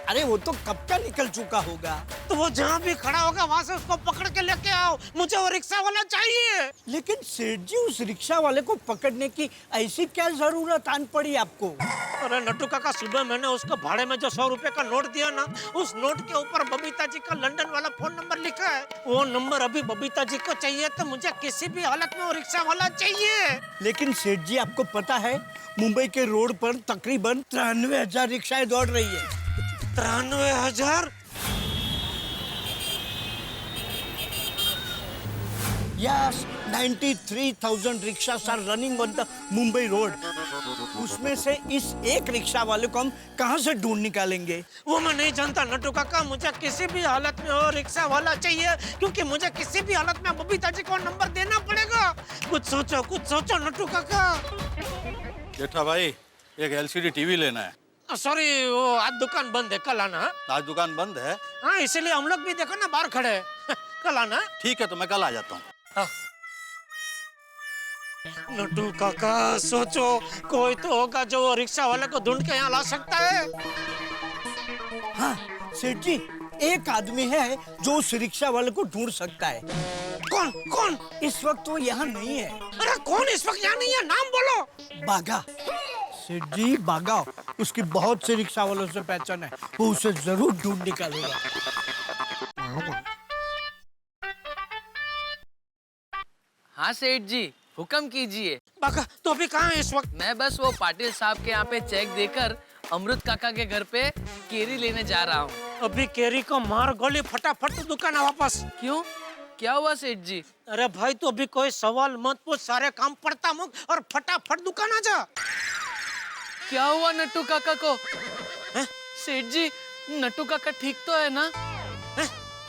अरे वो तो कब का निकल चुका होगा। तो वो जहाँ भी खड़ा होगा वहाँ से उसको पकड़ के लेके आओ, मुझे वो रिक्शा वाला चाहिए। लेकिन सेठ जी, उस रिक्शा वाले को पकड़ने की ऐसी क्या जरूरत आन पड़ी आपको? अरे नट्टू काका, सुबह मैंने उसको भाड़े में जो 100 रुपए का नोट दिया ना, उस नोट के ऊपर बबीता जी का लंदन वाला फोन नंबर लिखा है। वो नंबर अभी बबीता जी को चाहिए, तो मुझे किसी भी हालत में वो रिक्शा वाला चाहिए। लेकिन सेठ जी, आपको पता है मुंबई के रोड पर तकरीबन 93,000 रिक्शाएं दौड़ रही है। 93,000? Yes, 93,000 rickshaws are running on the Mumbai road. उसमें से इस एक रिक्शा वाले को हम कहाँ से ढूंढ निकालेंगे? वो मैं नहीं जानता नट्टू काका, मुझे किसी भी हालत में वो रिक्शा वाला चाहिए, क्योंकि मुझे किसी भी हालत में बबीता जी को नंबर देना पड़ेगा। कुछ सोचो नट्टू काका। जेठा भाई, एक LCD टीवी लेना है। सॉरी, वो आज दुकान बंद है, कल आना। आज दुकान बंद है? हाँ, इसलिए हम लोग भी देखो ना बाहर खड़े हैं। कल आना। ठीक है, तो मैं कल आ जाता हूँ। हाँ। नट्टू काका सोचो, कोई तो होगा जो वो रिक्शा वाले को ढूंढ के यहाँ ला सकता है। हाँ सेठ जी, एक आदमी है जो उस रिक्शा वाले को ढूंढ सकता है। कौन? इस वक्त वो यहाँ नहीं है। अरे कौन इस वक्त यहाँ नहीं है? नाम बोलो। बागा। सेठ जी, बागा, उसकी बहुत से रिक्शा वालों से पहचान है, वो उसे जरूर ढूंढ निकालेगा। हाँ सेठ जी, हुक्म कीजिए। बागा तो अभी कहाँ है इस वक्त? मैं बस वो पाटिल साहब के यहाँ पे चेक देकर अमृत काका के घर पे केरी लेने जा रहा हूँ। अभी केरी को मार गोली, फटाफट तो दुकान आ वापस। क्यों, क्या हुआ सेठ जी? अरे भाई, तो अभी कोई सवाल मत पूछ, सारे काम पड़ता मुक और फटाफट दुकान आ जा। क्या हुआ नट्टू काका को? सेठ जी, नट्टू काका ठीक तो है ना?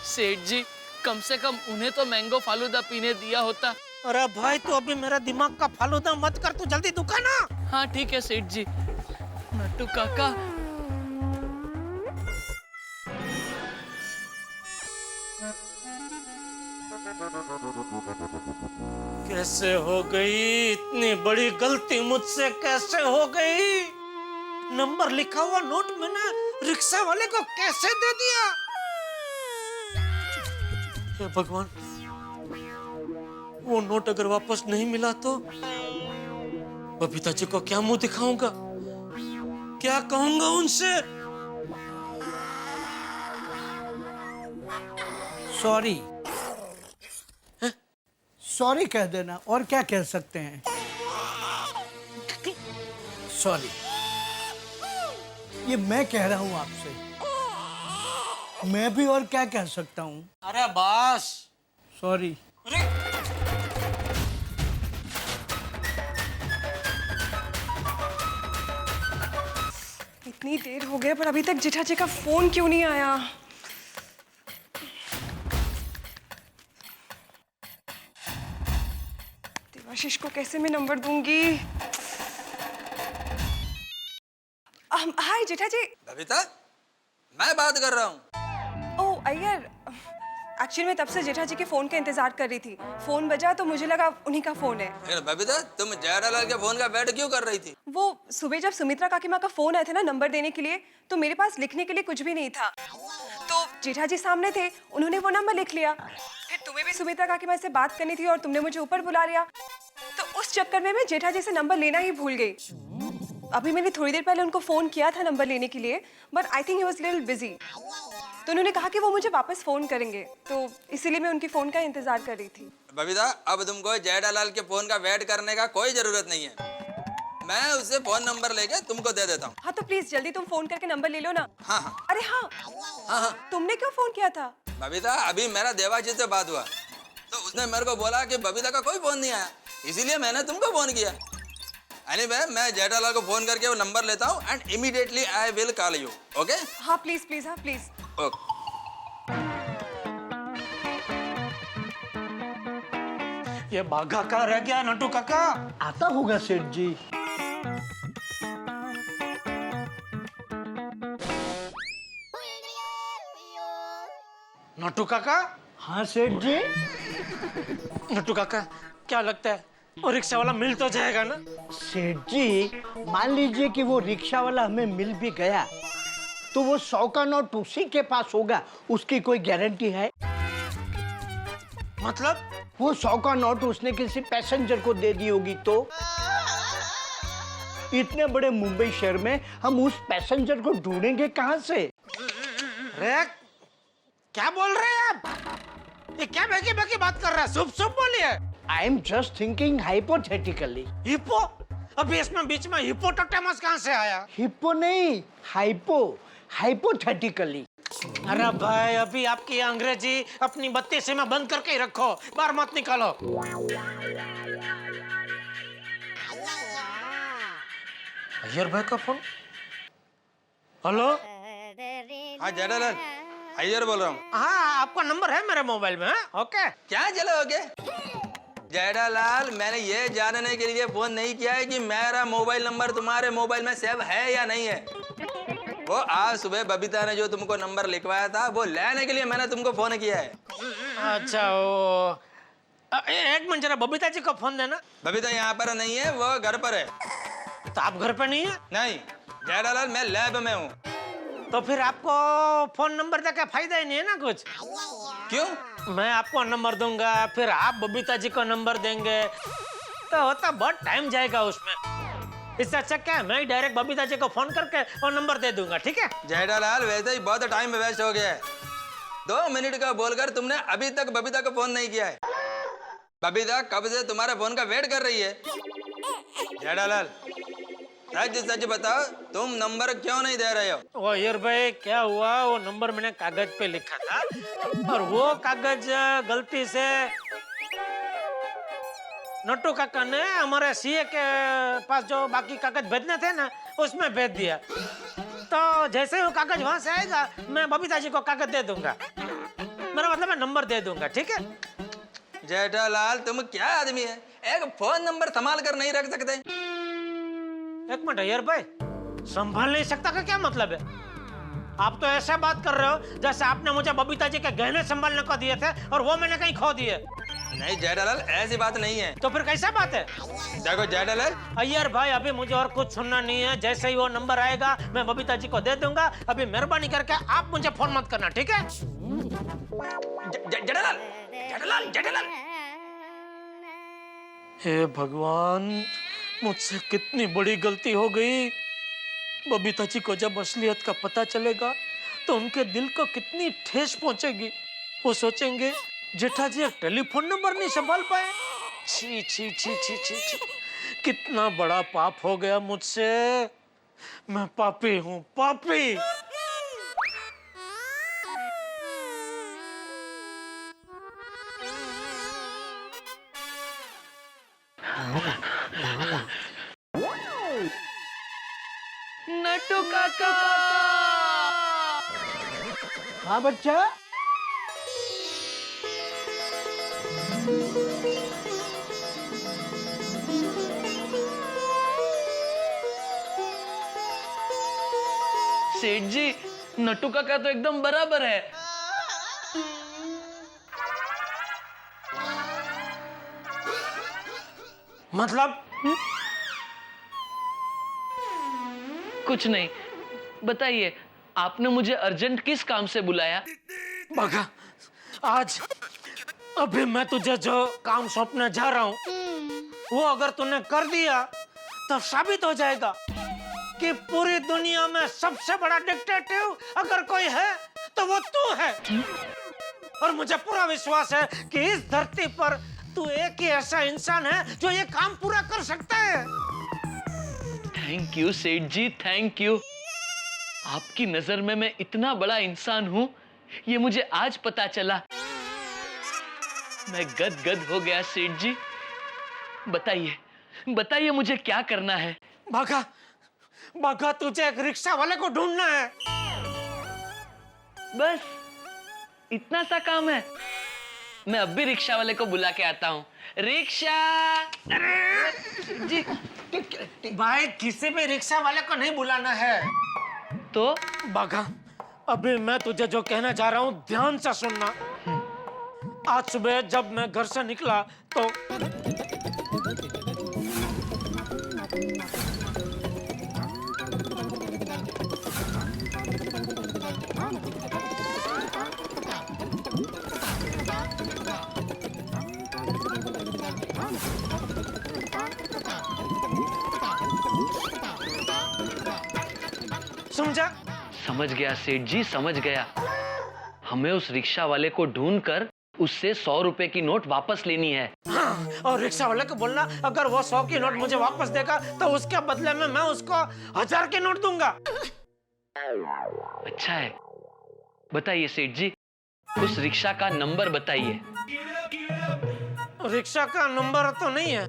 सेठ जी, कम से कम उन्हें तो मैंगो फालूदा पीने दिया होता। अरे भाई तू अभी मेरा दिमाग का फालूदा मत कर, तू जल्दी दुकान आ। हाँ ठीक है सेठ जी। नट्टू काका, कैसे हो गई इतनी बड़ी गलती मुझसे, कैसे हो गई? नंबर लिखा हुआ नोट मैंने रिक्शा वाले को कैसे दे दिया? हे भगवान, वो नोट अगर वापस नहीं मिला तो बबीता जी को क्या मुंह दिखाऊंगा, क्या कहूंगा उनसे? सॉरी सॉरी कह देना, और क्या कह सकते हैं? सॉरी, ये मैं कह रहा हूं आपसे, मैं भी और क्या कह सकता हूं? अरे बस। सॉरी। इतनी देर हो गया पर अभी तक जेठा जी का फोन क्यों नहीं आया? देवाशीष को कैसे मैं नंबर दूंगी? हाय जेठा जी। बबीता, मैं बात कर रहा हूँ। ओह अय्यर, एक्चुअली मैं तब से जेठा जी के फोन का इंतजार कर रही थी। फोन बजा तो मुझे लगा उन्हीं का फोन है। फिर बबीता, तुम जेठालाल के फोन का वेट क्यों कर रही थी? वो सुबह जब सुमित्रा काकी माँ का फोन आया था ना नंबर देने के लिए, तो मेरे पास लिखने के लिए कुछ भी नहीं था। तो जेठा जी सामने थे, उन्होंने वो नंबर लिख लिया। फिर तुम्हें भी सुमित्रा काकी माँ से बात करनी थी और तुमने मुझे ऊपर बुला लिया, तो उस चक्कर में मैं जेठा जी से नंबर लेना ही भूल गई। अभी मैंने थोड़ी देर पहले उनको फोन किया था नंबर लेने के लिए, but I think he was little busy. तो उन्होंने कहा कि वो मुझे वापस फोन करेंगे, तो इसीलिए मैं उनकी फोन का इंतजार कर रही थी। बबीता, अब तुमको जेठालाल के फोन का वेट करने का कोई जरूरत नहीं है। मैं उससे फोन नंबर लेके तुमको दे देता हूँ। हाँ तो प्लीज जल्दी तुम फोन करके नंबर ले लो ना। हाँ हाँ अरे हाँ हाँ। तुमने क्यों फोन किया था? बबीता, अभी मेरा देवाशीष से बात हुआ, तो उसने मेरे को बोला कि बबीता का कोई फोन नहीं आया, इसीलिए मैंने तुमको फोन किया। एनीवे, मैं जेठालाल को फोन करके वो नंबर लेता हूँ and immediately I will call you. Okay? हाँ प्लीज प्लीज, हाँ प्लीज। ओके। ये बाघा का रह गया नट्टू काका। आता होगा सेठ जी। नट्टू काका। हाँ सेठ जी। नट्टू काका, क्या लगता है वो रिक्शा वाला मिल तो जाएगा ना? सेठ जी, मान लीजिए कि वो रिक्शा वाला हमें मिल भी गया, तो वो 100 का नोट उसी के पास होगा, उसकी कोई गारंटी है? मतलब? वो 100 का नोट उसने किसी पैसेंजर को दे दी होगी तो? इतने बड़े मुंबई शहर में हम उस पैसेंजर को ढूंढेंगे कहाँ से? अरे क्या बोल रहे हैं आप? ये क्या बेकी बेकी बात कर रहा है? सुप सुप बोलिए। I am just thinking hypothetically. Hippo? अभी इसमें बीच में हिप्पोपोटामस कहाँ से आया? हिप्पो नहीं, हाइपो, हाइपोथेटिकली। अरे भाई, अभी आपकी अंग्रेजी अपनी बत्तीसी में बंद करके ही रखो, बाहर मत निकालो। अय्यर भाई का फोन। हेलो। हाँ जेठालाल, अय्यर बोल रहा हूँ। हाँ, आपका नंबर है मेरे मोबाइल में। ओके। क्या चलोगे? जेठालाल, मैंने ये जानने के लिए फोन नहीं किया है कि मेरा मोबाइल नंबर तुम्हारे मोबाइल में सेव है या नहीं है। वो आज सुबह बबीता ने जो तुमको नंबर लिखवाया था, वो लेने के लिए मैंने तुमको फोन किया है। अच्छा, वो एक मिनट जरा बबीता जी को फोन देना। बबीता यहाँ पर नहीं है, वो घर पर है। तो आप घर पे नहीं है? नहीं जेठालाल, मैं लैब में हूँ। तो फिर आपको फोन नंबर देकर फायदा ही नहीं है ना कुछ। क्यों? मैं आपको नंबर दूंगा, फिर आप बबीता जी को नंबर देंगे, तो होता बहुत टाइम जाएगा उसमें। इससे अच्छा क्या है, मैं ही डायरेक्ट बबीता जी को फोन करके वो नंबर दे दूंगा, ठीक है? जेठालाल, वैसे ही बहुत टाइम वेस्ट हो गया है। 2 मिनट का बोलकर तुमने अभी तक बबीता को फोन नहीं किया है। बबीता कब से तुम्हारे फोन का वेट कर रही है। जेठालाल, सच सच बताओ, तुम नंबर क्यों नहीं दे रहे हो? वो अय्यर भाई, क्या हुआ, वो नंबर मैंने कागज पे लिखा था और वो कागज गलती से नट्टू काका ने हमारे सीए के पास जो बाकी कागज भेजने थे ना, उसमें भेज दिया। तो जैसे ही वो कागज वहां से आएगा मैं बबीता जी को कागज दे दूंगा। मेरा मतलब मैं नंबर दे दूंगा, ठीक है? जेठालाल तुम क्या आदमी है, एक फोन नंबर संभाल कर नहीं रख सकते? एक मिनट यार भाई, संभाल नहीं सकता का क्या मतलब है? आप तो ऐसा बात कर रहे हो जैसे आपने मुझे बबीता जी के गहने संभालने को दिए थे और वो मैंने कहीं खो दिए। नहीं जेठालाल, ऐसी बात नहीं है। तो फिर कैसा बात है? देखो जेठालाल, अय्यर भाई अभी मुझे और कुछ सुनना नहीं है। जैसे ही वो नंबर आएगा मैं बबीता जी को दे दूंगा। अभी मेहरबानी करके आप मुझे फोन मत करना, ठीक है? जेठालाल, जेठालाल, जेठालाल। हे भगवान, मुझसे कितनी बड़ी गलती हो गई। बबीता जी को जब असलियत का पता चलेगा तो उनके दिल को कितनी ठेस पहुंचेगी। वो सोचेंगे जेठा जी एक टेलीफोन नंबर नहीं संभाल पाए। छी छी छी छी छी छी, कितना बड़ा पाप हो गया मुझसे। मैं पापी हूँ, पापी। नट्टू काका। हाँ बच्चा, सेठ जी, नट्टू काका तो एकदम बराबर है। मतलब? कुछ नहीं, बताइए आपने मुझे अर्जेंट किस काम से बुलाया? बगा, आज अभी मैं तुझे जो काम सौंपने जा रहा हूँ वो अगर तूने कर दिया तो साबित हो जाएगा कि पूरी दुनिया में सबसे बड़ा डिक्टेटिव अगर कोई है तो वो तू है। और मुझे पूरा विश्वास है कि इस धरती पर तू एक ही ऐसा इंसान है जो ये काम पूरा कर सकता है। थैंक यू सेठ जी, थैंक यू। आपकी नजर में मैं इतना बड़ा इंसान हूँ ये मुझे आज पता चला। मैं गदगद हो गया सेठ जी। बताइए बताइए मुझे क्या करना है? भागा भागा, तुझे एक रिक्शा वाले को ढूंढना है। बस इतना सा काम है? मैं अब भी रिक्शा वाले को बुला के आता हूँ। रिक्शा। अरे जी भाई, किसी भी रिक्शा वाले को नहीं बुलाना है। तो भागा, अभी मैं तुझे जो कहना चाह रहा हूँ ध्यान से सुनना। आज सुबह जब मैं घर से निकला तो समझा? समझ गया सेठ जी, समझ गया। हमें उस रिक्शा वाले को ढूंढकर उससे 100 रुपए की नोट वापस लेनी है। हाँ, और रिक्शा वाले को बोलना अगर वो 100 की नोट मुझे वापस देगा तो उसके बदले में मैं उसको 1000 की नोट दूंगा। अच्छा है, बताइए सेठ जी, उस रिक्शा का नंबर बताइए। रिक्शा का नंबर तो नहीं है।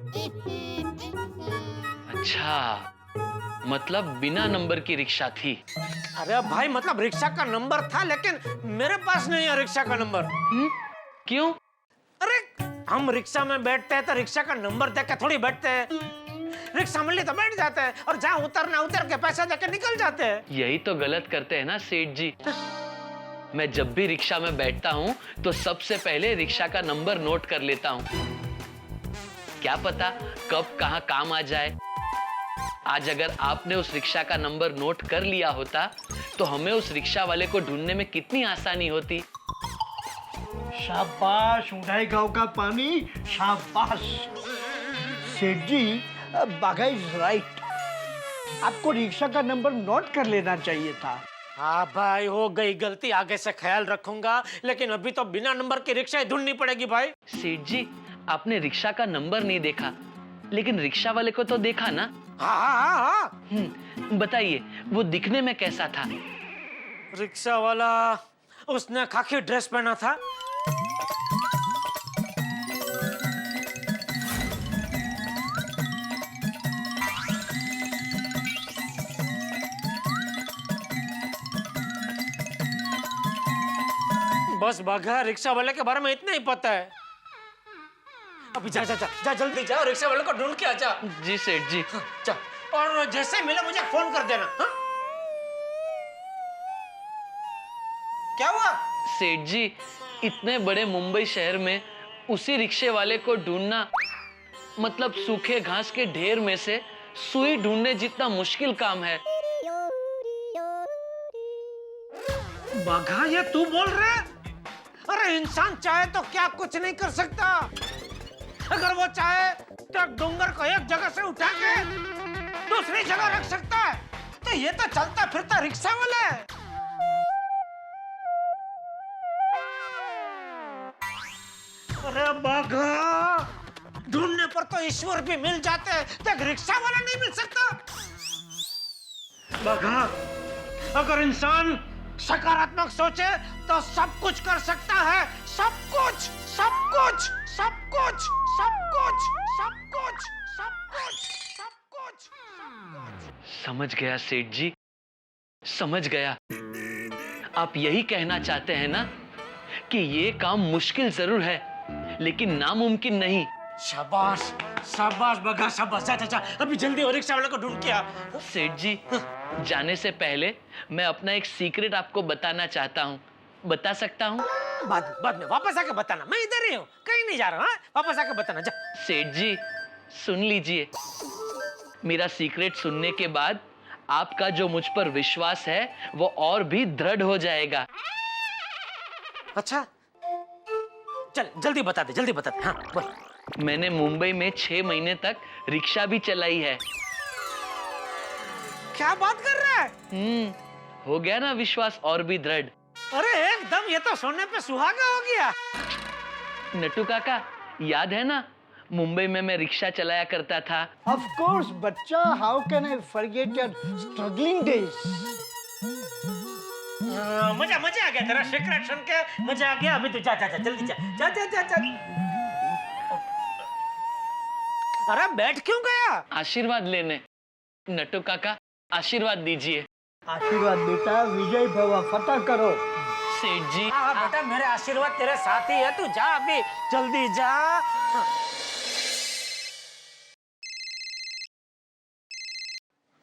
अच्छा, मतलब बिना नंबर की रिक्शा थी। अरे भाई, मतलब रिक्शा का नंबर था लेकिन मेरे पास नहीं है रिक्शा का नंबर। क्यों? अरे हम रिक्शा में बैठते हैं तो रिक्शा का नंबर देख के थोड़ी बैठते हैं। रिक्शा मिली तो बैठ जाते हैं और जहाँ उतरना उतर के पैसा देके निकल जाते हैं। यही तो गलत करते हैं ना सेठ जी। मैं जब भी रिक्शा में बैठता हूँ तो सबसे पहले रिक्शा का नंबर नोट कर लेता हूँ। क्या पता कब कहाँ काम आ जाए। आज अगर आपने उस रिक्शा का नंबर नोट कर लिया होता तो हमें उस रिक्शा वाले को ढूंढने में कितनी आसानी होती। शाबाश उठाई गांव का पानी, शाबाश। सेठ जी, बागा इज राइट। आपको रिक्शा का नंबर नोट कर लेना चाहिए था। हाँ भाई, हो गई गलती, आगे से ख्याल रखूंगा। लेकिन अभी तो बिना नंबर की रिक्शा ही ढूंढनी पड़ेगी भाई। सेठ जी, आपने रिक्शा का नंबर नहीं देखा लेकिन रिक्शा वाले को तो देखा ना? हाँ हाँ हाँ। बताइए वो दिखने में कैसा था? रिक्शा वाला, उसने खाकी ड्रेस पहना था। बस बाघा रिक्शा वाले के बारे में इतना ही पता है। अभी जा जा जा जा जल्दी जा, रिक्शा वाले को ढूंढ के आ जा। जी सेठ जी। जा, और जैसे मिले मुझे फोन कर देना। हाँ? क्या हुआ? सेठ जी, इतने बड़े मुंबई शहर में उसी रिक्शे वाले को ढूंढना मतलब सूखे घास के ढेर में से सुई ढूंढने जितना मुश्किल काम है। बाघा ये तू बोल रहा है? अरे इंसान चाहे तो क्या कुछ नहीं कर सकता। अगर वो चाहे तो डूंगर को एक जगह से उठा के दूसरी जगह रख सकता है। तो ये तो चलता फिरता रिक्शा वाला है। अरे बाघा, ढूंढने पर तो ईश्वर भी मिल जाते हैं, तो एक रिक्शा वाला नहीं मिल सकता। बाघा, अगर इंसान सकारात्मक सोचे तो सब कुछ कर सकता है। सब कुछ, सब कुछ, सब कुछ, सब कुछ, सब कुछ, सब कुछ, सब कुछ। समझ गया सेठ जी, समझ गया। आप यही कहना चाहते हैं ना कि ये काम मुश्किल जरूर है लेकिन नामुमकिन नहीं। शाबाश, शाबाश बाघा, शाबाश। जा जा जा, अभी जल्दी और रिक्शा वाले को ढूंढ के आ। सेठ जी, जाने से पहले मैं अपना एक सीक्रेट आपको बताना चाहता हूँ। बता सकता हूँ? बाद में वापस आके बताना। मैं इधर ही हूँ, कहीं नहीं जा रहा हूँ। वापस आके बताना। जा। सेठ जी, सुन लीजिए। मेरा सीक्रेट सुनने के बाद आपका जो मुझ पर विश्वास है वो और भी दृढ़ हो जाएगा। अच्छा, चल जल्दी बता दे, जल्दी बता दे। हाँ बोल। मैंने मुंबई में 6 महीने तक रिक्शा भी चलाई है। क्या बात कर रहा है? हो गया ना विश्वास और भी दृढ़। अरे एकदम, ये तो सोने पे सुहागा हो गया। नट्टू काका, याद है ना मुंबई में मैं रिक्शा चलाया करता था? Of course, बच्चा, how can I forget your struggling days? मजा आ गया तेरा सीक्रेट सुन के, मजा आ गया। अभी तू जा जा जा, जल्दी जा जा जा जा जा। अरे बैठ क्यों गया? आशीर्वाद लेने। नट्टू काका, आशीर्वाद दीजिए। आशीर्वाद बेटा, विजय भव, फतह करो। सेठ जी। हाँ बेटा, मेरे आशीर्वाद तेरे साथ ही है। तू जा अभी, जल्दी जा।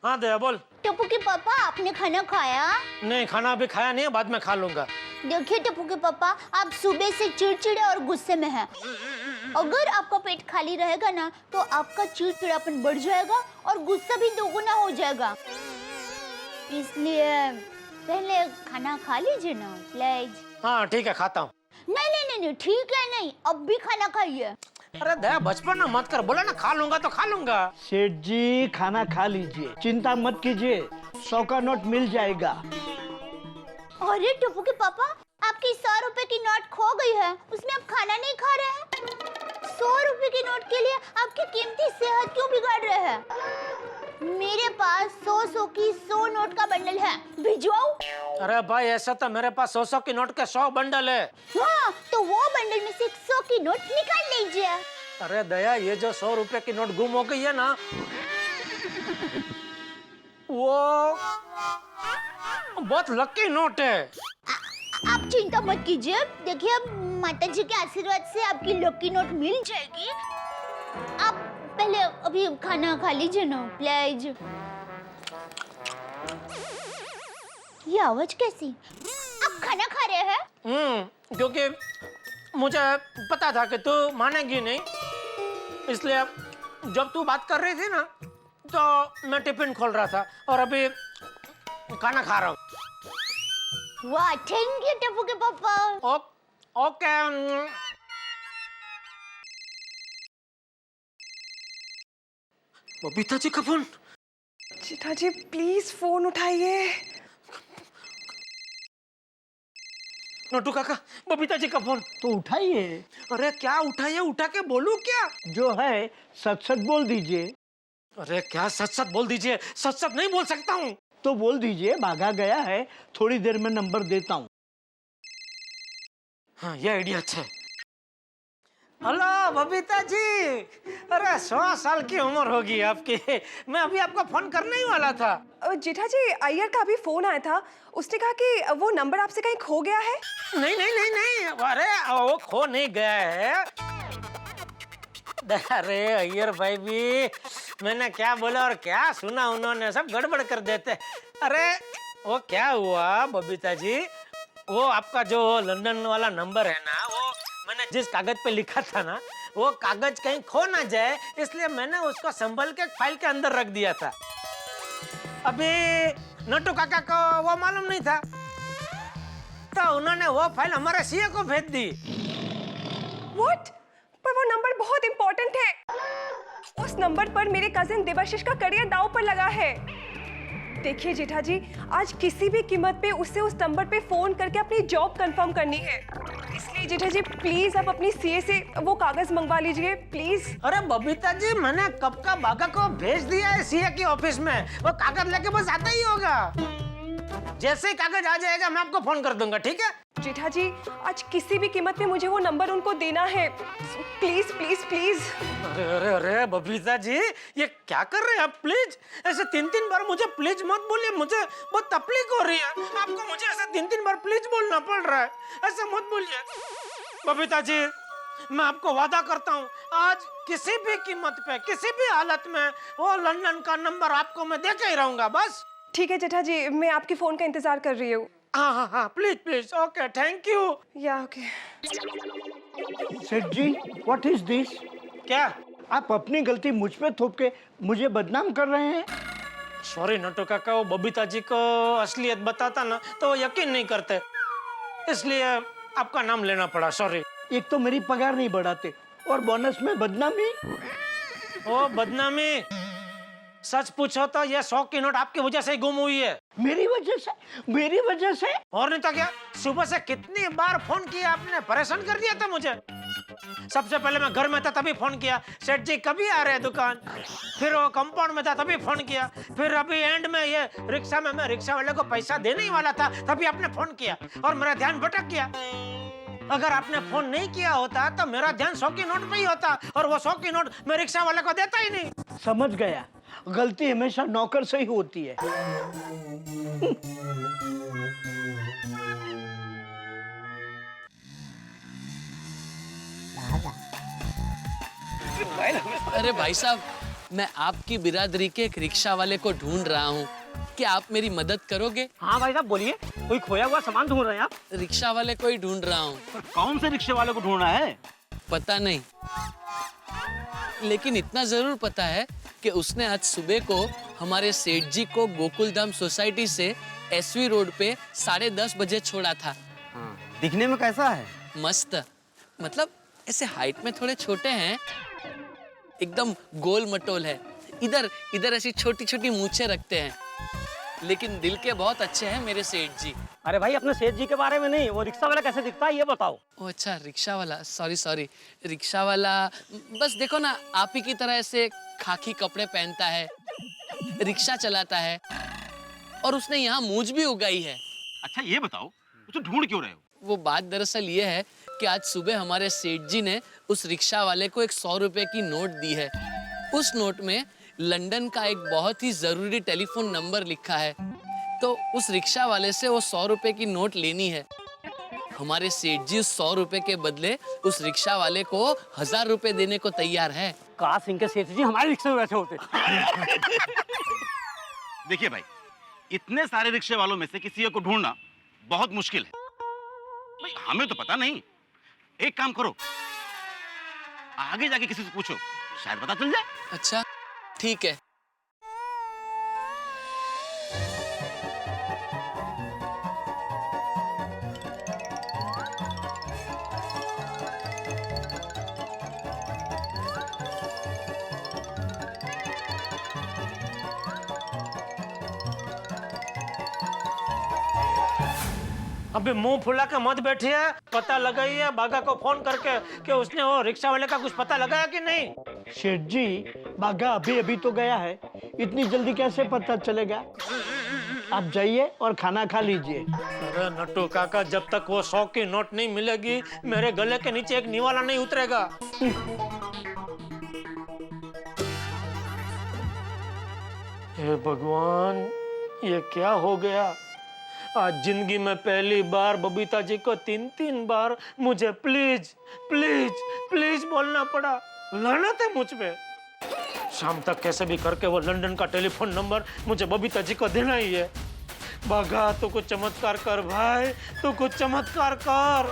हाँ दया बोल। टप्पू के पापा, आपने खाना खाया? नहीं, खाना अभी खाया नहीं है, बाद में खा लूंगा। देखिए टप्पू के पापा, आप सुबह से चिड़चिड़े और गुस्से में हैं। अगर आपका पेट खाली रहेगा ना तो आपका चिड़चिड़ापन बढ़ जाएगा और गुस्सा भी दोगुना हो जाएगा। इसलिए पहले खाना खा लीजिए ना प्लीज। हाँ ठीक है, खाता हूँ। नहीं, ठीक है नहीं, अब भी खाना खाइए। अरे दया, बचपन में मत कर। बोला ना खा लूंगा तो खा लूंगा। सेठ जी, खाना खा लीजिए, चिंता मत कीजिए, 100 का नोट मिल जाएगा। अरे टप्पू के पापा, आपकी 100 रुपए की नोट खो गई है, उसमें आप खाना नहीं खा रहे हैं। 100 रुपए की नोट के लिए आपकी कीमती सेहत क्यों बिगाड़ रहे हैं? मेरे पास 100 की 100 नोट का बंडल है, भिजवाऊं? अरे भाई, ऐसा तो मेरे पास 100 की नोट के 100 बंडल है। हाँ, तो वो बंडल में से 100 की नोट निकाल लीजिए। अरे दया, ये जो 100 रुपए की नोट गुम हो गई है ना, वो बहुत लकी नोट है। आप चिंता मत कीजिए। देखिए, अब माता जी के आशीर्वाद से आपकी लकी नोट मिल जाएगी। आप पहले अभी खाना खा लीजिए ना प्लीज। ये आवाज कैसी? आप खाना खा रहे हैं? क्योंकि मुझे पता था कि तू मानेगी नहीं, इसलिए जब तू बात कर रही थी ना तो मैं टिफिन खोल रहा था और अभी खाना खा रहा हूँ। वाह, थैंक यू टप्पू के पापा। ओके। बबीता जी का phone. Jetha ji please phone उठाइए। नट्टू काका, बबीता जी का फोन। तो उठाइए। अरे क्या उठाइए, उठा के बोलूं क्या? जो है सच सच बोल दीजिए। अरे क्या सच सच बोल दीजिए? सच सच नहीं बोल सकता हूँ। तो बोल दीजिए, भागा गया है, थोड़ी देर में नंबर देता हूँ। हाँ, ये आइडिया अच्छा है। हेलो बबीता जी। अरे 100 साल की उम्र होगी आपकी। मैं अभी आपको फोन करने ही वाला था। जेठा जी, अय्यर का अभी फोन आया था। उसने कहा कि वो नंबर आपसे कहीं खो गया है। नहीं नहीं नहीं नहीं, अरे वो खो नहीं गया है। अरे अय्यर भाई भी, मैंने क्या बोला और क्या सुना उन्होंने सब गड़बड़ कर देते। अरे वो क्या हुआ बबीता जी, वो आपका जो लंदन वाला नंबर है ना, वो मैंने जिस कागज पे लिखा था ना, वो कागज कहीं खो ना जाए, इसलिए मैंने उसको संभल के फाइल के अंदर रख दिया था। अभी नट्टू काका को वो मालूम नहीं था, तो उन्होंने वो फाइल हमारे सीए को भेज दी। What? पर वो नंबर बहुत इंपॉर्टेंट है। उस नंबर पर मेरे कजिन देवाशीष का करियर दांव पर लगा है। देखिए जेठा जी, आज किसी भी कीमत पे उसे उस नंबर पे फोन करके अपनी जॉब कंफर्म करनी है। इसलिए जेठा जी प्लीज आप अपनी सीए से वो कागज मंगवा लीजिए प्लीज। अरे बबीता जी, मैंने कब का बागा को भेज दिया है सीए की ऑफिस में, वो कागज लेके बस आता ही होगा। जैसे ही कागज आ जाएगा मैं आपको फोन कर दूंगा, ठीक है? जेठा जी, आज किसी भी कीमत पे मुझे वो नंबर उनको देना है। Please please please. अरे अरे अरे बबीता जी, ये क्या कर रहे हैं आप? प्लीज ऐसे 3-3 बार मुझे प्लीज मत बोलिए, मुझे बहुत तकलीफ हो रही है। आपको मुझे ऐसे 3-3 बार प्लीज बोलना पड़ रहा है, ऐसे मत बोलिए बबीता जी। मैं आपको वादा करता हूँ, आज किसी भी कीमत पे, किसी भी हालत में वो लंदन का नंबर आपको मैं देके ही रहूंगा। बस ठीक है जेठा जी, मैं आपके फोन का इंतजार कर रही हूँ। हाँ हाँ हाँ, please please. Okay, thank you. या okay. Seth ji, what is this? क्या? आप अपनी गलती मुझ पे थोप के मुझे बदनाम कर रहे हैं। सॉरी नट्टू काका, वो बबीता जी को असलियत बताता ना तो वो यकीन नहीं करते, इसलिए आपका नाम लेना पड़ा। सॉरी। एक तो मेरी पगार नहीं बढ़ाते और बोनस में बदनामी। ओ बदनामी? सच पूछो तो ये 100 की नोट आपकी वजह से ही गुम हुई है। मेरी वजह से? मेरी वजह से? और नहीं तो क्या, सुबह से कितनी बार फोन किया आपने, परेशान कर दिया था मुझे। सबसे पहले मैं घर में था तभी फोन किया, सेठ जी कभी आ रहे हैं दुकान। फिर वो कंपाउंड में था तभी फोन किया। फिर अभी एंड में ये रिक्शा में मैं रिक्शा वाले को पैसा देने ही वाला था तभी आपने फोन किया और मेरा ध्यान भटक गया। अगर आपने फोन नहीं किया होता तो मेरा ध्यान 100 की नोट पे ही होता और वो 100 की नोट मैं रिक्शा वाले को देता ही नहीं। समझ गया, गलती हमेशा नौकर से ही होती है। अरे भाई साहब, मैं आपकी बिरादरी के एक रिक्शा वाले को ढूंढ रहा हूँ, क्या आप मेरी मदद करोगे? हाँ भाई साहब बोलिए, कोई खोया हुआ सामान ढूंढ रहे हैं आप? रिक्शा वाले को ही ढूंढ रहा हूँ। कौन से रिक्शे वाले को ढूंढना है? पता नहीं, लेकिन इतना जरूर पता है कि उसने आज सुबह को हमारे सेठ जी को गोकुलधाम सोसाइटी से एसवी रोड पे 10:30 बजे छोड़ा था। दिखने में कैसा है? मस्त, मतलब ऐसे हाइट में थोड़े छोटे हैं, एकदम गोल मटोल है, इधर इधर ऐसी छोटी छोटी मूछें रखते हैं, लेकिन दिल के बहुत अच्छे हैं मेरे सेठ जी। अरे भाई, अपने सेठ जी के बारे में नहीं, वो रिक्शा वाला कैसे दिखता है ये बताओ। ओ अच्छा, रिक्शा वाला, सॉरी, रिक्शा वाला बस देखो ना, आप ही की तरह ऐसे खाकी कपड़े पहनता है, रिक्शा चलाता है और उसने यहाँ मूछ भी उगाई है। अच्छा ये बताओ, उसे ढूंढ क्यों रहे हो? वो बात दरअसल ये है कि आज सुबह हमारे सेठ जी ने उस रिक्शा वाले को एक 100 रुपए की नोट दी है। उस नोट में लंदन का एक बहुत ही जरूरी टेलीफोन नंबर लिखा है, तो उस रिक्शा वाले से वो 100 रुपए की नोट लेनी है। हमारे सेठ जी उस 100 रुपए के बदले उस रिक्शा वाले को 1000 रुपए देने को तैयार है। काश इनके सेठ जी हमारे रिक्शे में बैठे होते। देखिए भाई, इतने सारे रिक्शे वालों में से किसी को ढूंढना बहुत मुश्किल है। भाई हमें तो पता नहीं, एक काम करो, आगे जाके किसी से पूछो, शायद पता चल जाए। अच्छा ठीक है। अबे मुंह फुला के मत बैठिए, पता लगाइए बागा को फोन करके कि उसने वो रिक्शा वाले का कुछ पता लगाया कि नहीं। शेठ जी, बागा अभी अभी तो गया है, इतनी जल्दी कैसे पता चलेगा? आप जाइए और खाना खा लीजिए। अरे नट्टू काका, जब तक वो 100 की नोट नहीं मिलेगी मेरे गले के नीचे एक निवाला नहीं उतरेगा। हे भगवान, ये क्या हो गया? आज जिंदगी में पहली बार बबीता जी को 3-3 बार मुझे प्लीज प्लीज प्लीज बोलना पड़ा। लानत है मुझ पे। शाम तक कैसे भी करके वो लंदन का टेलीफोन नंबर मुझे बबीता जी को देना ही है। बागा, तू कुछ चमत्कार कर भाई, तू कुछ चमत्कार कर।